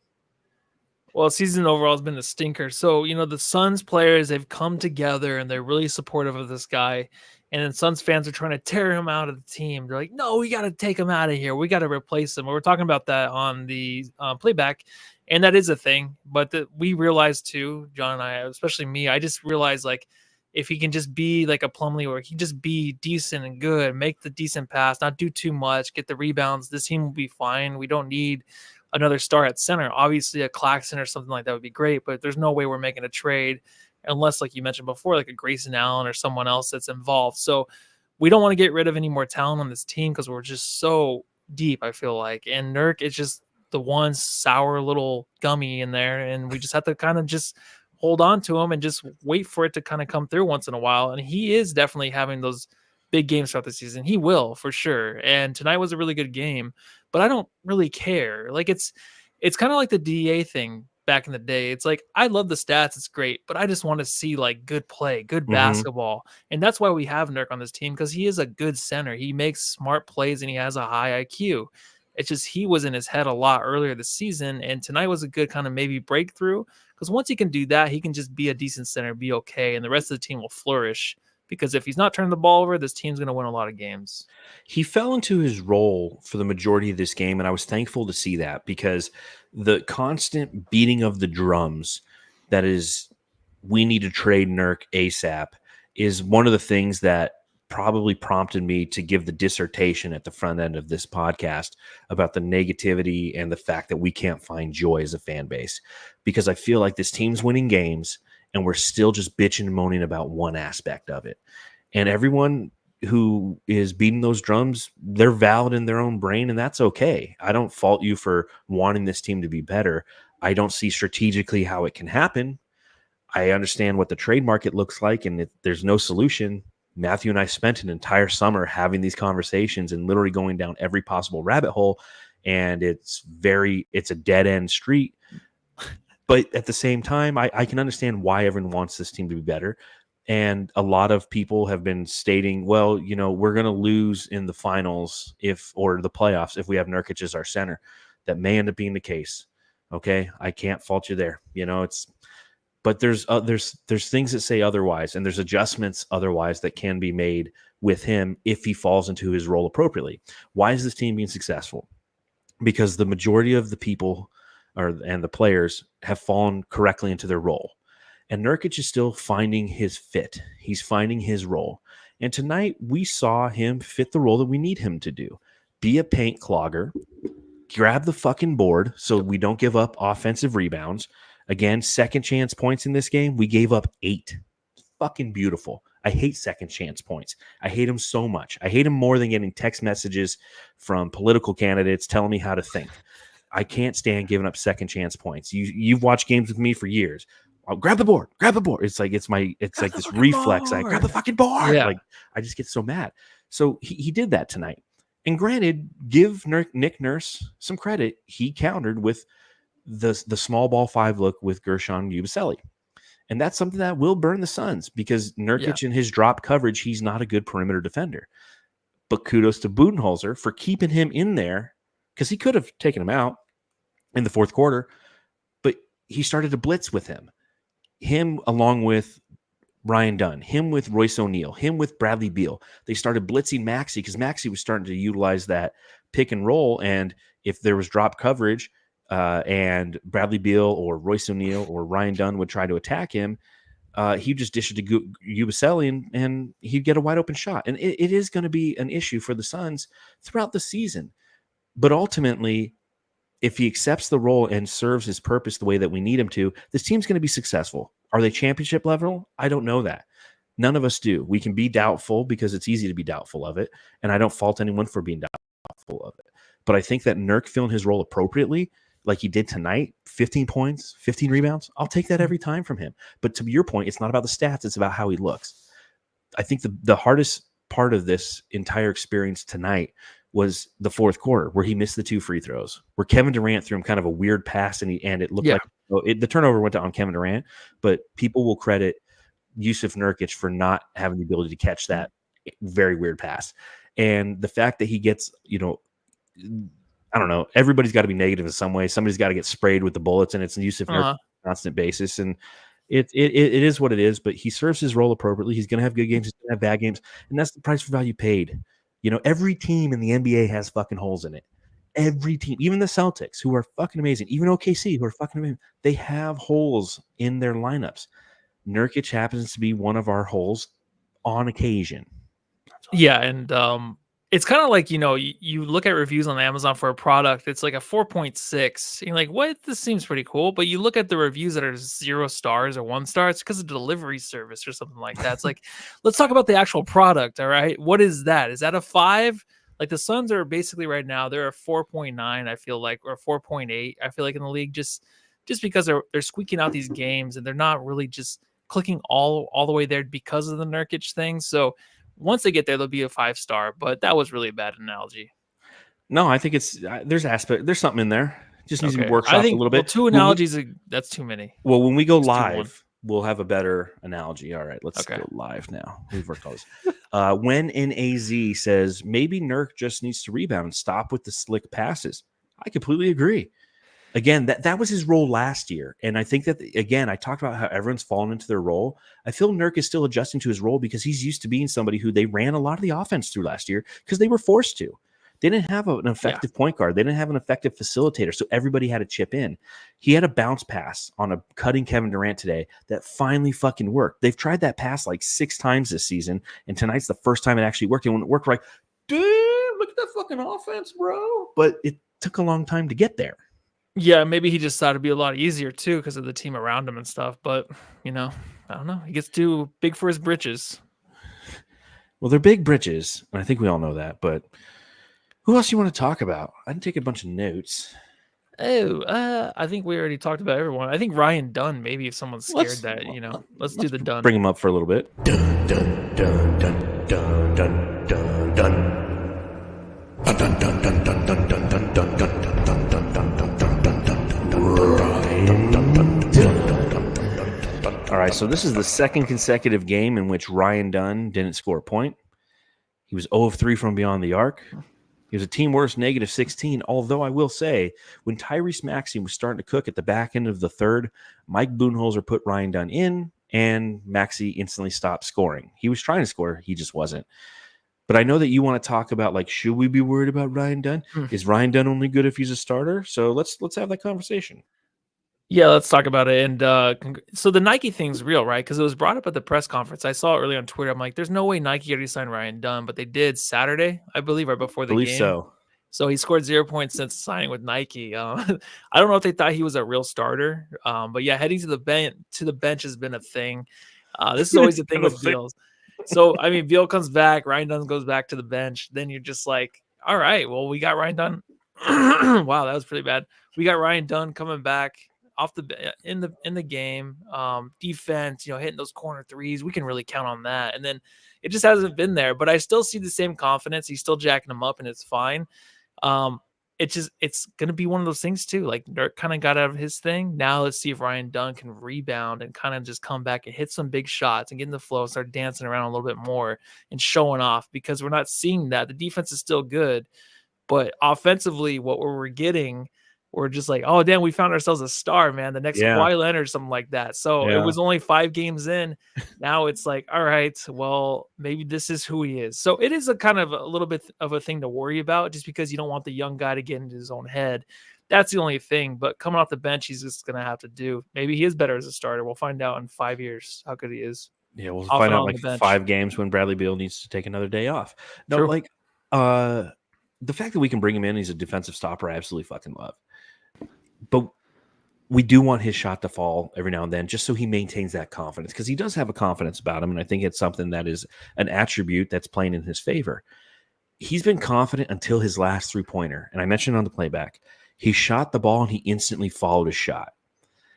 Well, season overall has been a stinker. So, the Suns players, they've come together and they're really supportive of this guy. And then Suns fans are trying to tear him out of the team. They're like, no, we got to take him out of here. We got to replace him. We're talking about that on the playback. And that is a thing. But we realized too, John and I, especially me, I just realized like if he can just be like a Plumlee or he can just be decent and good, make the decent pass, not do too much, get the rebounds, this team will be fine. We don't need another star at center. Obviously a Claxton or something like that would be great, but there's no way we're making a trade unless, like you mentioned before, like a Grayson Allen or someone else that's involved. So we don't want to get rid of any more talent on this team because we're just so deep, I feel like. And Nurk is just the one sour little gummy in there, and we just have to kind of just hold on to him and just wait for it to kind of come through once in a while. And he is definitely having those big games throughout the season. He will, for sure. And tonight was a really good game, but I don't really care. Like it's kind of like the DA thing back in the day. It's like, I love the stats. It's great, but I just want to see like good play, good basketball. And that's why we have Nurk on this team, because he is a good center. He makes smart plays and he has a high IQ. It's just he was in his head a lot earlier this season, and tonight was a good kind of maybe breakthrough, because once he can do that, he can just be a decent center, be okay, and the rest of the team will flourish. Because if he's not turning the ball over, this team's going to win a lot of games. He fell into his role for the majority of this game, and I was thankful to see that, because the constant beating of the drums that is, we need to trade Nurk ASAP, is one of the things that probably prompted me to give the dissertation at the front end of this podcast about the negativity and the fact that we can't find joy as a fan base, because I feel like this team's winning games and we're still just bitching and moaning about one aspect of it. And everyone who is beating those drums, they're valid in their own brain, and that's okay. I don't fault you for wanting this team to be better. I don't see strategically how it can happen. I understand what the trade market looks like, and there's no solution. Matthew and I spent an entire summer having these conversations and literally going down every possible rabbit hole, and it's a dead-end street. But at the same time, I can understand why everyone wants this team to be better. And a lot of people have been stating, well, we're going to lose in the finals or the playoffs if we have Nurkic as our center. That may end up being the case. Okay, I can't fault you there. But there's things that say otherwise, and there's adjustments otherwise that can be made with him if he falls into his role appropriately. Why is this team being successful? Because the majority of the people and the players have fallen correctly into their role. And Nurkic is still finding his fit. He's finding his role. And tonight we saw him fit the role that we need him to do. Be a paint clogger, grab the fucking board so we don't give up offensive rebounds. Again, second chance points in this game, we gave up 8. Fucking beautiful. I hate second chance points. I hate them so much. I hate them more than getting text messages from political candidates telling me how to think. I can't stand giving up second chance points. You've watched games with me for years. I'll grab the board. It's like this reflex. I grab the fucking board. Yeah. Like, I just get so mad. So he did that tonight. And granted, give Nick Nurse some credit. He countered with the small ball 5 look with Gershon Yabusele. And that's something that will burn the Suns, because Nurkic in his drop coverage, he's not a good perimeter defender. But kudos to Budenholzer for keeping him in there, because he could have taken him out in the fourth quarter, but he started to blitz with him along with Ryan Dunn, him with Royce O'Neal, him with Bradley Beal. They started blitzing Maxey because Maxey was starting to utilize that pick and roll. And if there was drop coverage and Bradley Beal or Royce O'Neal or Ryan Dunn would try to attack him, he'd just dish it to Yabusele and he'd get a wide open shot. And it is going to be an issue for the Suns throughout the season. But ultimately, if he accepts the role and serves his purpose the way that we need him to, this team's going to be successful. Are they championship level? I don't know that. None of us do. We can be doubtful because it's easy to be doubtful of it, and I don't fault anyone for being doubtful of it. But I think that Nurk filling his role appropriately, like he did tonight, 15 points, 15 rebounds, I'll take that every time from him. But to your point, it's not about the stats, it's about how he looks. I think the hardest part of this entire experience tonight was the fourth quarter, where he missed the 2 free throws, where Kevin Durant threw him kind of a weird pass, and it looked like the turnover went on Kevin Durant, but people will credit Yusuf Nurkic for not having the ability to catch that very weird pass. And the fact that he gets, I don't know, everybody's got to be negative in some way. Somebody's got to get sprayed with the bullets, and it's Yusuf Nurkic on a constant basis. And It is what it is, but he serves his role appropriately. He's going to have good games. He's going to have bad games, and that's the price for value paid. Every team in the NBA has fucking holes in it. Every team, even the Celtics, who are fucking amazing, even OKC, who are fucking amazing, they have holes in their lineups. Nurkic happens to be one of our holes on occasion. Yeah, and it's kind of like, you look at reviews on Amazon for a product, it's like a 4.6. You're like, what? This seems pretty cool. But you look at the reviews that are 0 stars or 1 star, it's because of delivery service or something like that. It's like, let's talk about the actual product. All right. What is that? Is that a 5? Like the Suns are basically right now, they're a 4.9, I feel like, or 4.8, I feel like in the league, just because they're squeaking out these games and they're not really just clicking all the way there because of the Nurkic thing. So once they get there, they'll be a 5-star, but that was really a bad analogy. No, I think there's something in there. Just needs to be workshopped a little bit. 2 analogies, that's too many. Well, when we go live, we'll have a better analogy. All right, let's go live now. We've worked all this. When NAZ says maybe Nurk just needs to rebound and stop with the slick passes, I completely agree. Again, that was his role last year. And I think that, again, I talked about how everyone's fallen into their role. I feel Nurk is still adjusting to his role because he's used to being somebody who they ran a lot of the offense through last year because they were forced to. They didn't have an effective point guard. They didn't have an effective facilitator. So everybody had to chip in. He had a bounce pass on a cutting Kevin Durant today that finally fucking worked. They've tried that pass like 6 times this season. And tonight's the first time it actually worked. And when it worked, we're like, dude, look at that fucking offense, bro. But it took a long time to get there. Yeah, maybe he just thought it'd be a lot easier too because of the team around him and stuff. But, I don't know. He gets too big for his britches. Well, they're big britches. And I think we all know that. But who else you want to talk about? I didn't take a bunch of notes. I think we already talked about everyone. I think Ryan Dunn, maybe if someone's scared let's do the Dunn. Bring him up for a little bit. Dun, dun, dun, dun, dun, dun, dun, dun. Dun, dun, dun, dun, dun, dun, dun, dun, dun, dun, dun, dun, dun, dun, dun, dun, dun. All right, so this is the second consecutive game in which Ryan Dunn didn't score a point. He was 0 of 3 from beyond the arc. He was a team worst -16, although I will say when Tyrese Maxey was starting to cook at the back end of the third, Mike Budenholzer put Ryan Dunn in, and Maxey instantly stopped scoring. He was trying to score. He just wasn't. But I know that you want to talk about, like, should we be worried about Ryan Dunn? Is Ryan Dunn only good if he's a starter? So let's have that conversation. Yeah, let's talk about it. And so the Nike thing's real, right? Because it was brought up at the press conference. I saw it early on Twitter. I'm like, there's no way Nike already signed Ryan Dunn, but they did Saturday, I believe, right before the game. So he scored 0 points since signing with Nike. I don't know if they thought he was a real starter, but yeah, heading to the bench has been a thing. This is always the thing with Beals. So I mean, Beal comes back, Ryan Dunn goes back to the bench. Then you're just like, all right, well, we got Ryan Dunn. Wow, that was pretty bad. We got Ryan Dunn coming back off in the game, defense, hitting those corner threes. We can really count on that. And then it just hasn't been there. But I still see the same confidence. He's still jacking them up, and it's fine. It's gonna be one of those things too. Like Dirk kind of got out of his thing. Now let's see if Ryan Dunn can rebound and kind of just come back and hit some big shots and get in the flow, start dancing around a little bit more and showing off, because we're not seeing that. The defense is still good, but offensively, what we're getting, we're just like, oh damn, we found ourselves a star, man. The next Kawhi Leonard or something like that. So it was only 5 games in. Now it's like, all right, well, maybe this is who he is. So it is a kind of a little bit of a thing to worry about, just because you don't want the young guy to get into his own head. That's the only thing. But coming off the bench, he's just gonna have to do. Maybe he is better as a starter. We'll find out in 5 years how good he is. Yeah, we'll find out in like 5 games when Bradley Beal needs to take another day off. No, True. like the fact that we can bring him in, he's a defensive stopper, I absolutely fucking love. But we do want his shot to fall every now and then, just so he maintains that confidence, because he does have a confidence about him, and I think it's something that is an attribute that's playing in his favor. He's been confident until his last 3-pointer, and I mentioned on the playback, he shot the ball and he instantly followed his shot.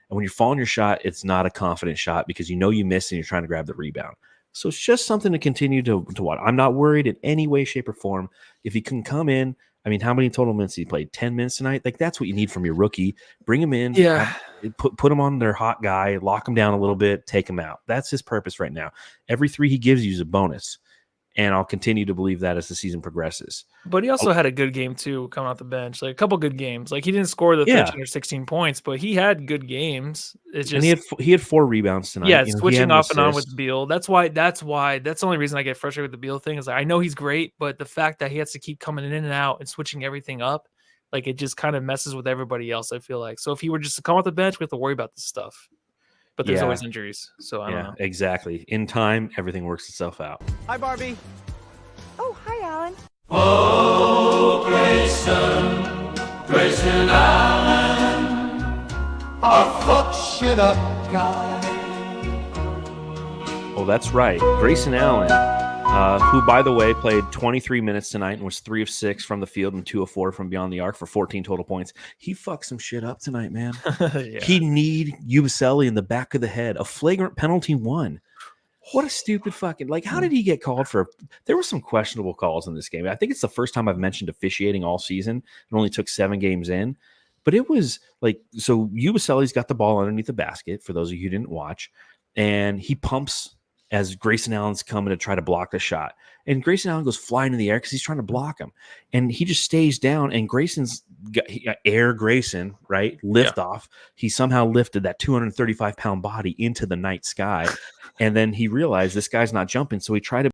And when you're following your shot, it's not a confident shot because you know you missed and you're trying to grab the rebound. So it's just something to continue to watch. I'm not worried in any way, shape, or form. If he can come in, I mean, how many total minutes did he play? 10 minutes tonight? Like, that's what you need from your rookie. Bring him in. Yeah. Put him on their hot guy, lock him down a little bit, take him out. That's his purpose right now. Every 3 he gives you is a bonus. And I'll continue to believe that as the season progresses. But he also had a good game too, coming off the bench. Like a couple good games. Like he didn't score the 13 or 16 points, but he had good games. It's just and he had 4 rebounds tonight. Yeah, You know, switching off and on with Beal. That's the only reason I get frustrated with the Beal thing is like, I know he's great, but the fact that he has to keep coming in and out and switching everything up, like it just kind of messes with everybody else, I feel like. So if he were just to come off the bench, we have to worry about this stuff. But there's always injuries. So I don't know. Exactly. In time, everything works itself out. Hi, Barbie. Oh, hi, Alan. Oh, Grayson Allen, our fuck shit up guy. Oh, that's right. Grayson Allen, who, by the way, played 23 minutes tonight and was 3 of 6 from the field and 2 of 4 from beyond the arc for 14 total points. He fucked some shit up tonight, man. He kneed Ubaselli in the back of the head. A flagrant penalty won. What a stupid fucking, like, how did he get called for? There were some questionable calls in this game. I think it's the first time I've mentioned officiating all season. It only took 7 games in, but it was like, so Ubaselli's got the ball underneath the basket, for those of you who didn't watch, and he pumps as Grayson Allen's coming to try to block the shot. And Grayson Allen goes flying in the air because he's trying to block him. And he just stays down, and Grayson's got air Grayson, right? Lift off. He somehow lifted that 235-pound body into the night sky. And then he realized this guy's not jumping. So he tried to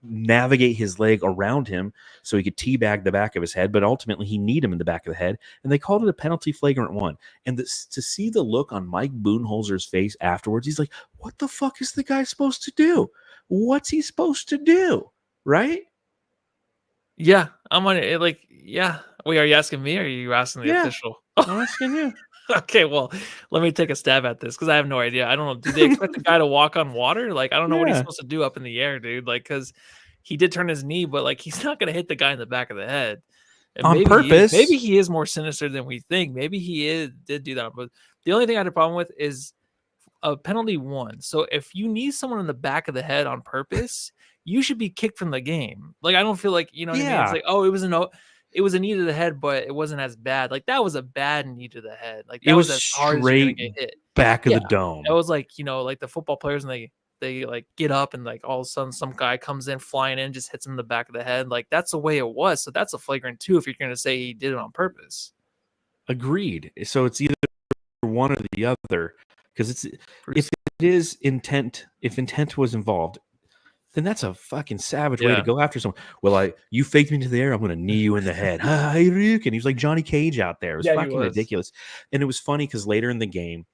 navigate his leg around him so he could teabag the back of his head. But ultimately, he kneed him in the back of the head. And they called it a penalty flagrant one. And to see the look on Mike Budenholzer's face afterwards, he's like, what the fuck is the guy supposed to do? What's he supposed to do? Right? Yeah. I'm on it. Like, yeah. Wait, are you asking me or are you asking the official? I'm asking you. Okay, well, let me take a stab at this because I have no idea. I don't know. Do they expect the guy to walk on water? Like, I don't know what he's supposed to do up in the air, dude. Like, because he did turn his knee, but like, he's not going to hit the guy in the back of the head. And on purpose. Maybe he is more sinister than we think. Maybe he did do that. But the only thing I had a problem with is a penalty one. So if you need someone in the back of the head on purpose, you should be kicked from the game. Like, I don't feel like, you know what I mean? It's like, oh, it was a knee to the head, but it wasn't as bad. Like, that was a bad knee to the head. Like, that it was as hard straight as you're gonna get hit. Back of the dome. It was like, you know, like the football players and they like get up and like all of a sudden some guy comes in flying in, just hits him in the back of the head. Like, that's the way it was. So that's a flagrant 2 if you're going to say he did it on purpose. Agreed. So it's either one or the other, because if intent was involved, then that's a fucking savage way to go after someone. Well, you faked me into the air, I'm going to knee you in the head. Hey, Rick. And he was like Johnny Cage out there. It was fucking ridiculous. And it was funny because later in the game,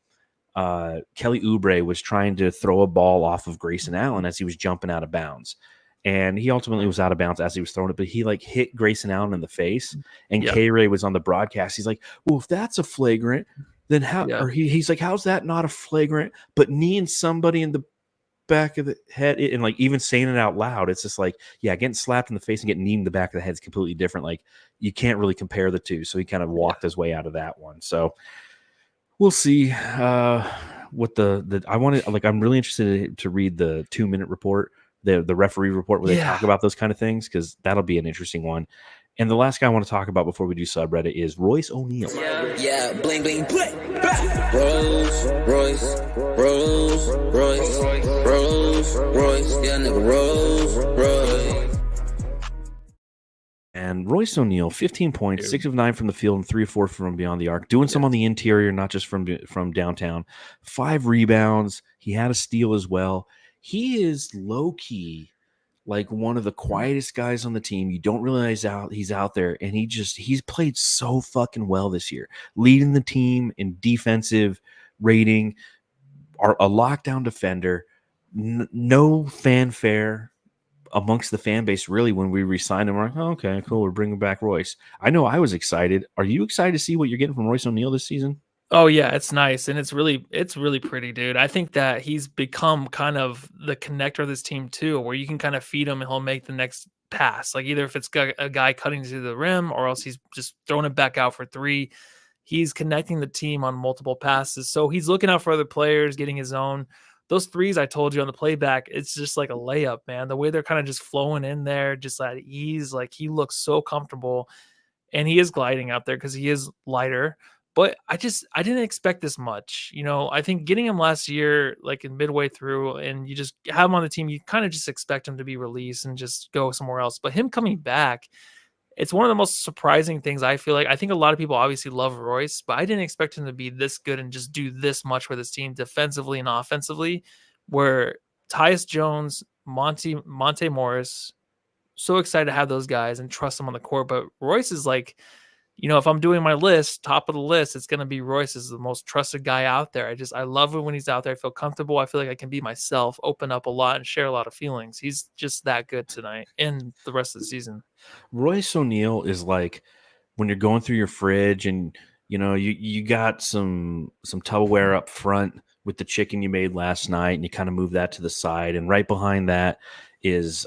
Kelly Oubre was trying to throw a ball off of Grayson Allen as he was jumping out of bounds. And he ultimately was out of bounds as he was throwing it, but he like hit Grayson Allen in the face. And K-Ray was on the broadcast. He's like, well, if that's a flagrant, then how? Or he's like, how's that not a flagrant? But kneeing somebody in the back of the head, and like even saying it out loud, it's just like, getting slapped in the face and getting kneed in the back of the head is completely different. Like, you can't really compare the two. So he kind of walked his way out of that one. So we'll see what I want to, like, I'm really interested to read the 2-minute report, the referee report where they talk about those kind of things, because that'll be an interesting one. And the last guy I want to talk about before we do subreddit is Royce O'Neal. Yeah, bling, bling, bling. Rolls Royce, Rolls Royce, Rolls Royce, yeah, nigga, Rolls Royce. And Royce O'Neal, 15 points, 6 of 9 from the field, and 3 of 4 from beyond the arc. Doing some on the interior, not just from downtown. 5 rebounds. He had a steal as well. He is low-key like one of the quietest guys on the team. You don't realize he's out there, and he's played so fucking well this year, leading the team in defensive rating, a lockdown defender, no fanfare amongst the fan base really when we re-signed him. We're like, oh, okay, cool, we're bringing back Royce. I know I was excited. Are you excited to see what you're getting from Royce O'Neal this season? Oh yeah, it's nice, and it's really pretty, dude. I think that he's become kind of the connector of this team too, where you can kind of feed him and he'll make the next pass. Like, either if it's a guy cutting to the rim or else he's just throwing it back out for 3. He's connecting the team on multiple passes, so he's looking out for other players, getting his own. Those 3s I told you on the playback, it's just like a layup, man. The way they're kind of just flowing in there, just at ease. Like, he looks so comfortable, and he is gliding out there because he is lighter. But I didn't expect this much. You know, I think getting him last year, like in midway through, and you just have him on the team, you kind of just expect him to be released and just go somewhere else. But him coming back, it's one of the most surprising things. I feel like I think a lot of people obviously love Royce, but I didn't expect him to be this good and just do this much for this team defensively and offensively. Where Tyus Jones, Monte Morris, so excited to have those guys and trust them on the court. But Royce is like, you know, if I'm doing my list, top of the list, it's going to be Royce is the most trusted guy out there. I love it when he's out there. I feel comfortable. I feel like I can be myself, open up a lot, and share a lot of feelings. He's just that good tonight and the rest of the season. Royce O'Neal is like when you're going through your fridge and, you know, you got some Tupperware up front with the chicken you made last night, and you kind of move that to the side. And right behind that is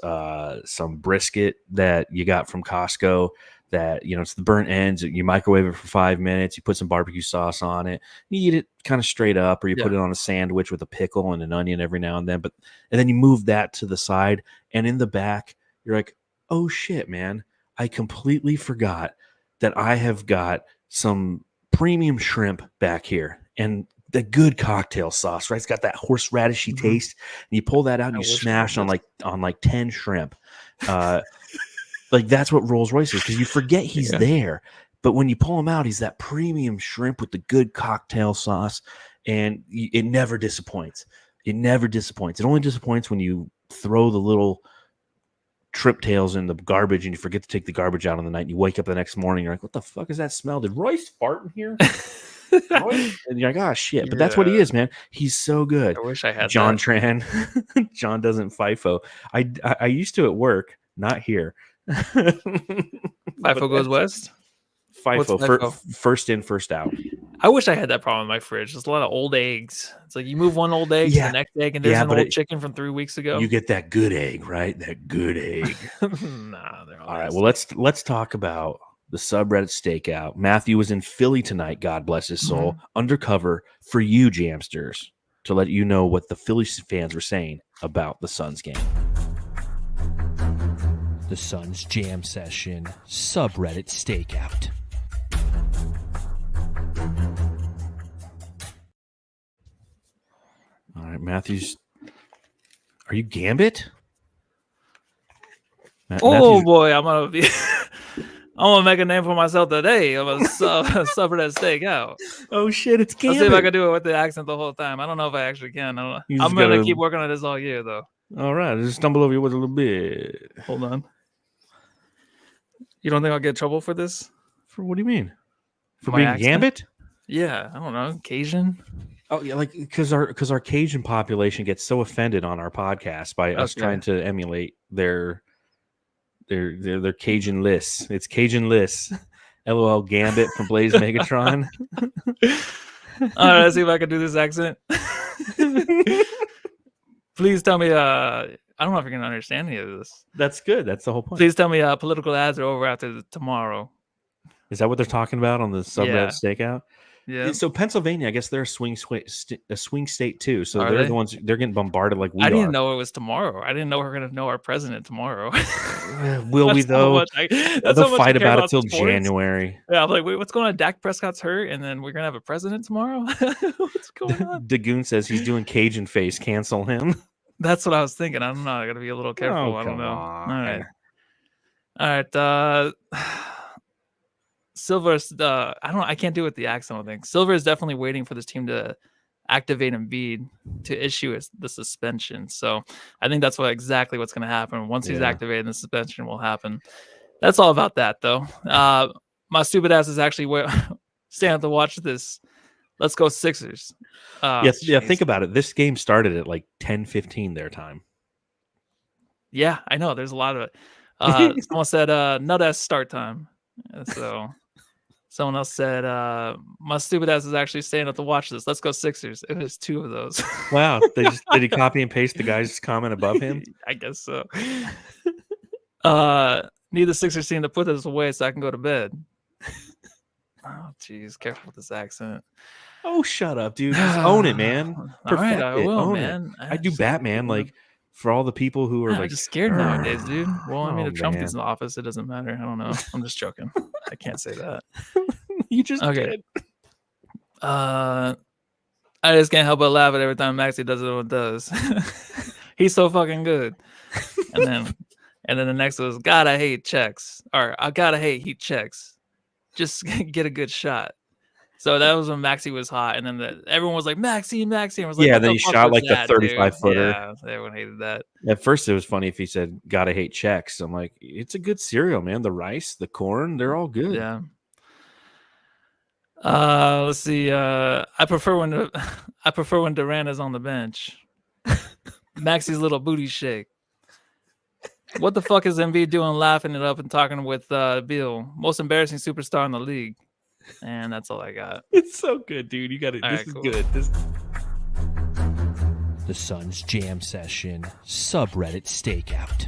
some brisket that you got from Costco. That, you know, it's the burnt ends. You microwave it for 5 minutes. You put some barbecue sauce on it. You eat it kind of straight up, or you put it on a sandwich with a pickle and an onion every now and then. And then you move that to the side, and in the back, you're like, oh shit, man! I completely forgot that I have got some premium shrimp back here, and the good cocktail sauce. Right, it's got that horseradishy taste. And you pull that out, and you smash on like 10 shrimp. Like that's what Rolls Royce is, because you forget he's there, but when you pull him out, he's that premium shrimp with the good cocktail sauce, and it never disappoints. It never disappoints. It only disappoints when you throw the little trip tails in the garbage and you forget to take the garbage out on the night. And you wake up the next morning, you're like, "What the fuck is that smell? Did Royce fart in here?" And you're like, "Ah, shit!" But that's what he is, man. He's so good. I wish I had John that. Tran. John doesn't FIFO. I used to at work, not here. FIFO goes west. FIFO, first in, first out. I wish I had that problem in my fridge. There's a lot of old eggs. It's like you move one old egg to the next egg, and there's an old chicken from 3 weeks ago. You get that good egg, right? That good egg. Nah, they're all right. Well, let's talk about the subreddit stakeout. Matthew was in Philly tonight. God bless his soul. Undercover for you, Jamsters, to let you know what the Philly fans were saying about the Suns game. The Suns Jam Session subreddit stakeout. All right, Matthews. Are you Gambit? Boy, I'm gonna be. I'm gonna make a name for myself today. I'm gonna subreddit stakeout. Oh shit, it's Gambit. Let's see if I can do it with the accent the whole time. I don't know if I actually can. I don't know. I'm gonna keep working on this all year, though. All right, just stumble over your words a little bit. Hold on. You don't think I'll get in trouble for this? For what do you mean? For my being accent? Gambit? Yeah, I don't know. Cajun? Oh yeah, like because our Cajun population gets so offended on our podcast by us trying to emulate their Cajun lists. It's Cajun lists. LOL Gambit from Blaze Megatron. All right, let's see if I can do this accent. Please tell me. I don't know if you're gonna understand any of this. That's good. That's the whole point. Please tell me political ads are over after tomorrow. Is that what they're talking about on the subreddit stakeout? Yeah. So Pennsylvania, I guess they're a swing state too. So Are they're they? the ones they're getting bombarded like we are. I didn't know it was tomorrow. I didn't know we're gonna know our president tomorrow. Will we though? They'll fight about it till sports. January. Yeah, I'm like, wait, what's going on? Dak Prescott's hurt, and then we're gonna have a president tomorrow. What's going on? Dagoon says he's doing Cajun face. Cancel him. That's what I was thinking. I'm not. I gotta be a little careful. Oh, I don't know. on. All right. Silver's. I can't do it with the accent. I don't think Silver is definitely waiting for this team to activate Embiid to issue the suspension. So I think that's exactly what's going to happen. Once he's activated, the suspension will happen. That's all about that, though. My stupid ass is actually staying up to watch this. Let's go Sixers. Yeah. Think about it. This game started at like 10:15 their time. Yeah, I know. There's a lot of it. Someone said nut ass start time. So someone else said my stupid ass is actually staying up to watch this. Let's go Sixers. It was 2 of those. Wow. Did he copy and paste the guy's comment above him? I guess so. Need the Sixers team to put this away so I can go to bed. Oh, jeez. Careful with this accent. Oh, shut up, dude. Just own it, man. All right, I will, own man. I do Batman, like, for all the people who are I'm like just scared nowadays, dude. Well, I mean, if Trump man. gets in the office, it doesn't matter. I don't know. I'm just joking. I can't say that. You just okay. did. I just can't help but laugh at every time Maxie does what it does. He's so fucking good. And then the next was God, I hate checks. Or I gotta hate heat checks. Just get a good shot. So that was when Maxie was hot, and then everyone was like Maxie. And I was like, Yeah, what then the he fuck shot was like the that, 35-footer. Yeah, everyone hated that. At first, it was funny if he said, "Gotta hate checks." I'm like, it's a good cereal, man. The rice, the corn, they're all good. Yeah. Let's see. I prefer when Durant is on the bench. Maxie's little booty shake. What the fuck is Embiid doing, laughing it up and talking with Beal? Most embarrassing superstar in the league. And that's all I got. It's so good, dude. You got it. All This right, is cool. good. The Suns Jam Session subreddit stakeout.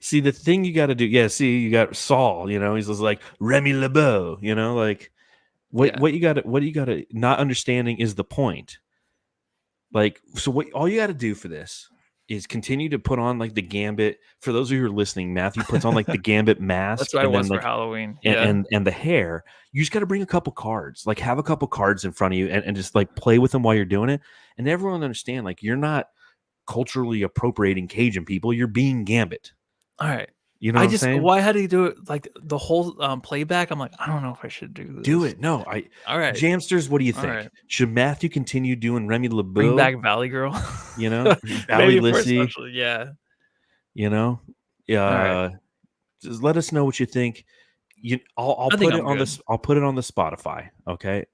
See, the thing you got to do. Yeah, see, you got Saul. He's just like Remy LeBeau. Like what you got to not understanding is the point. Like, so what all you got to do for this is continue to put on like the Gambit. For those of you who are listening, Matthew puts on like the Gambit mask. That's what I was for Halloween. And the hair. You just got to bring a couple cards. Like, have a couple cards in front of you and just like play with them while you're doing it. And everyone understand, like, you're not culturally appropriating Cajun people. You're being Gambit. All right. You know what I'm saying? Why had he do it like the whole playback? I'm like, I don't know if I should do this. Do it. No, all right. Jamsters, what do you think? Right. Should Matthew continue doing Remy LeBeau? Bring back Valley Girl. Valley Lissy. Yeah. Just let us know what you think. I'll put it on this. I'll put it on the Spotify. Okay.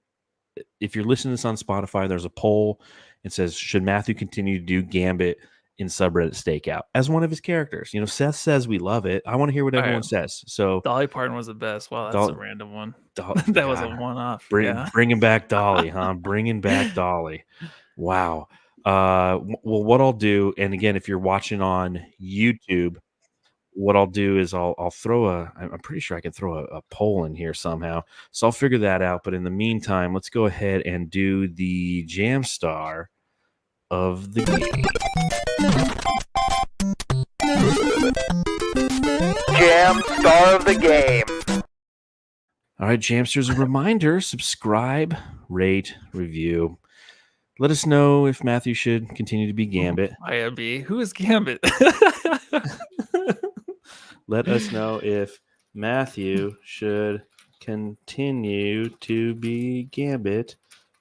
If you're listening to this on Spotify, there's a poll. It says, should Matthew continue to do Gambit in subreddit stakeout as one of his characters? Seth says we love it. I want to hear what everyone says. So Dolly Parton was the best. Wow, that's a random one. That was a one-off. Bringing back Dolly, huh? Bringing back Dolly. Wow. Well, what I'll do, and again, if you're watching on YouTube, what I'll do is I'll throw I'm pretty sure I can throw a poll in here somehow. So I'll figure that out. But in the meantime, let's go ahead and do the Jam Star of the game. Jam Star of the game. All right, Jamsters, a reminder, subscribe, rate, review. Let us know if Matthew should continue to be Gambit. IMB. Who is Gambit? Let us know if Matthew should continue to be Gambit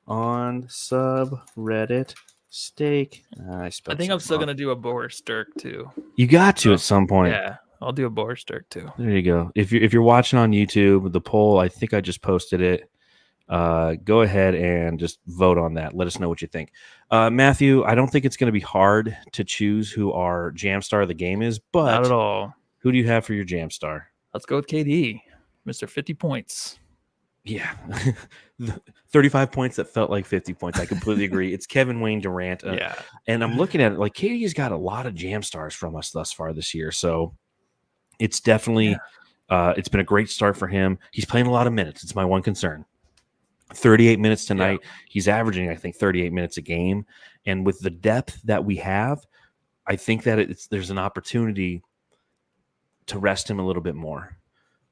on subreddit stake. I think I'm still going to do a Boris Sturk too. You got to at some point. Yeah, I'll do a Boris Sturk too. There you go. If you're watching on YouTube, the poll, I think I just posted it. Go ahead and just vote on that. Let us know what you think. Matthew, I don't think it's going to be hard to choose who our Jam Star of the game is, but not at all. Who do you have for your Jam Star? Let's go with KD, Mr. 50 points. Yeah. 35 points that felt like 50 points. I completely agree. It's Kevin Wayne Durant. Yeah. And I'm looking at it like KD's got a lot of Jam Stars from us thus far this year. So it's definitely it's been a great start for him. He's playing a lot of minutes. It's my one concern. 38 minutes tonight. Yeah. He's averaging, I think, 38 minutes a game. And with the depth that we have, I think that there's an opportunity to rest him a little bit more.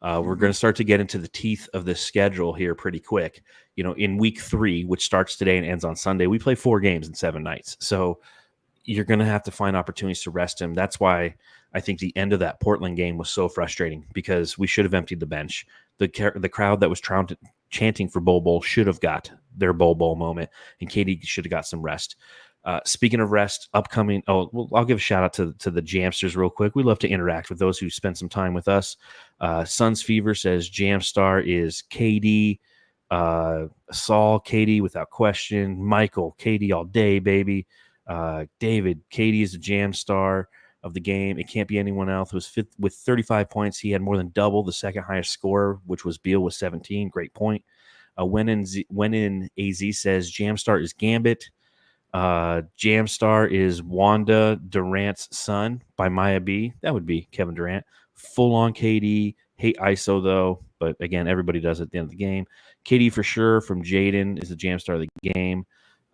We're going to start to get into the teeth of this schedule here pretty quick. In week 3, which starts today and ends on Sunday, we play 4 games in 7 nights. So you're going to have to find opportunities to rest him. That's why I think the end of that Portland game was so frustrating, because we should have emptied the bench. The crowd that was chanting for Bol should have got their Bol moment, and KD should have got some rest. Speaking of rest, upcoming. I'll give a shout out to the Jamsters real quick. We love to interact with those who spend some time with us. Suns Fever says Jamstar is KD. Saul, KD without question. Michael, KD all day, baby. David, KD is the Jamstar of the game. It can't be anyone else. It was fifth with 35 points. He had more than double the second highest scorer, which was Beal with 17. Great point. When in AZ says Jamstar is Gambit. Jamstar is Wanda Durant's son by Maya B. That would be Kevin Durant. Full on KD. Hate ISO though, but again, everybody does at the end of the game. KD for sure from Jaden is the Jamstar of the game.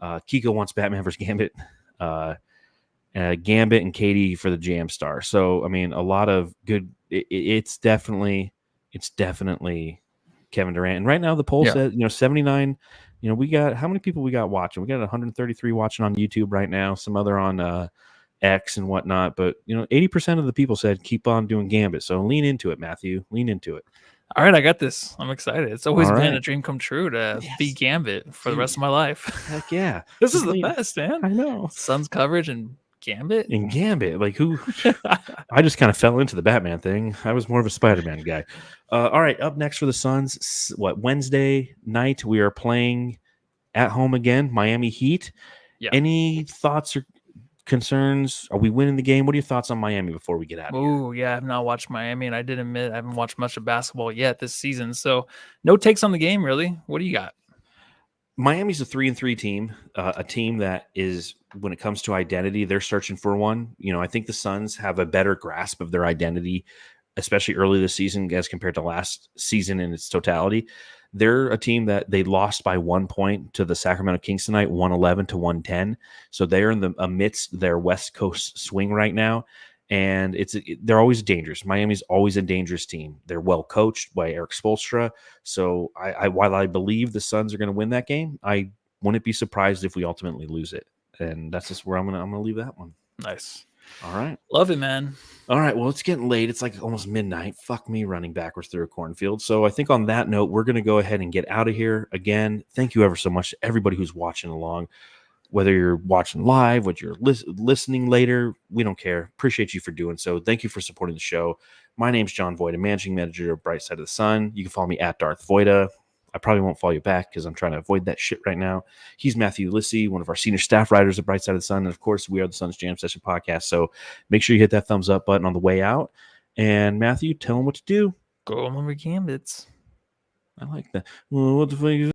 Kiko wants Batman vs. Gambit. Gambit and KD for the Jamstar. So I mean, a lot of good. It's definitely it's definitely Kevin Durant. And right now the poll Yeah. says, 79. We got how many people we got watching? We got 133 watching on YouTube right now, some other on X and whatnot. But 80% of the people said keep on doing Gambit. So lean into it, Matthew. Lean into it. All right, I got this. I'm excited. It's always All been right. a dream come true to be Yes. Gambit for the rest of my life. Heck yeah. This is Just the lean- best, man. I know. Suns coverage and Gambit. In Gambit, like who? I just kind of fell into the Batman thing. I was more of a Spider-Man guy. All right, up next for the Suns, Wednesday night we are playing at home again, Miami Heat. Yeah. Any thoughts or concerns? Are we winning the game? What are your thoughts on Miami before we get out of here? Oh, yeah, I have not watched Miami, and I did admit I haven't watched much of basketball yet this season. So no takes on the game, really. What do you got? Miami's a 3-3 team, a team that is, when it comes to identity, they're searching for one. I think the Suns have a better grasp of their identity, especially early this season as compared to last season in its totality. They're a team that they lost by 1 point to the Sacramento Kings tonight, 111-110. So they're in the amidst their West Coast swing right now. And they're always dangerous. Miami's always a dangerous team. They're well coached by Eric Spoelstra. So while I believe the Suns are going to win that game, I wouldn't be surprised if we ultimately lose it. And that's just where I'm gonna leave that one. Nice. All right. Love it, man. All right. Well, it's getting late. It's like almost midnight. Fuck me running backwards through a cornfield. So I think on that note, we're going to go ahead and get out of here. Again, thank you ever so much to everybody who's watching along. Whether you're watching live, whether you're listening later, we don't care. Appreciate you for doing so. Thank you for supporting the show. My name's John Voida, managing manager of Bright Side of the Sun. You can follow me at Darth Voida. I probably won't follow you back because I'm trying to avoid that shit right now. He's Matthew Lissy, one of our senior staff writers at Bright Side of the Sun. And of course, we are the Suns Jam Session podcast. So make sure you hit that thumbs up button on the way out. And Matthew, tell them what to do. Go on over Gambits. I like that. Well, what the fuck is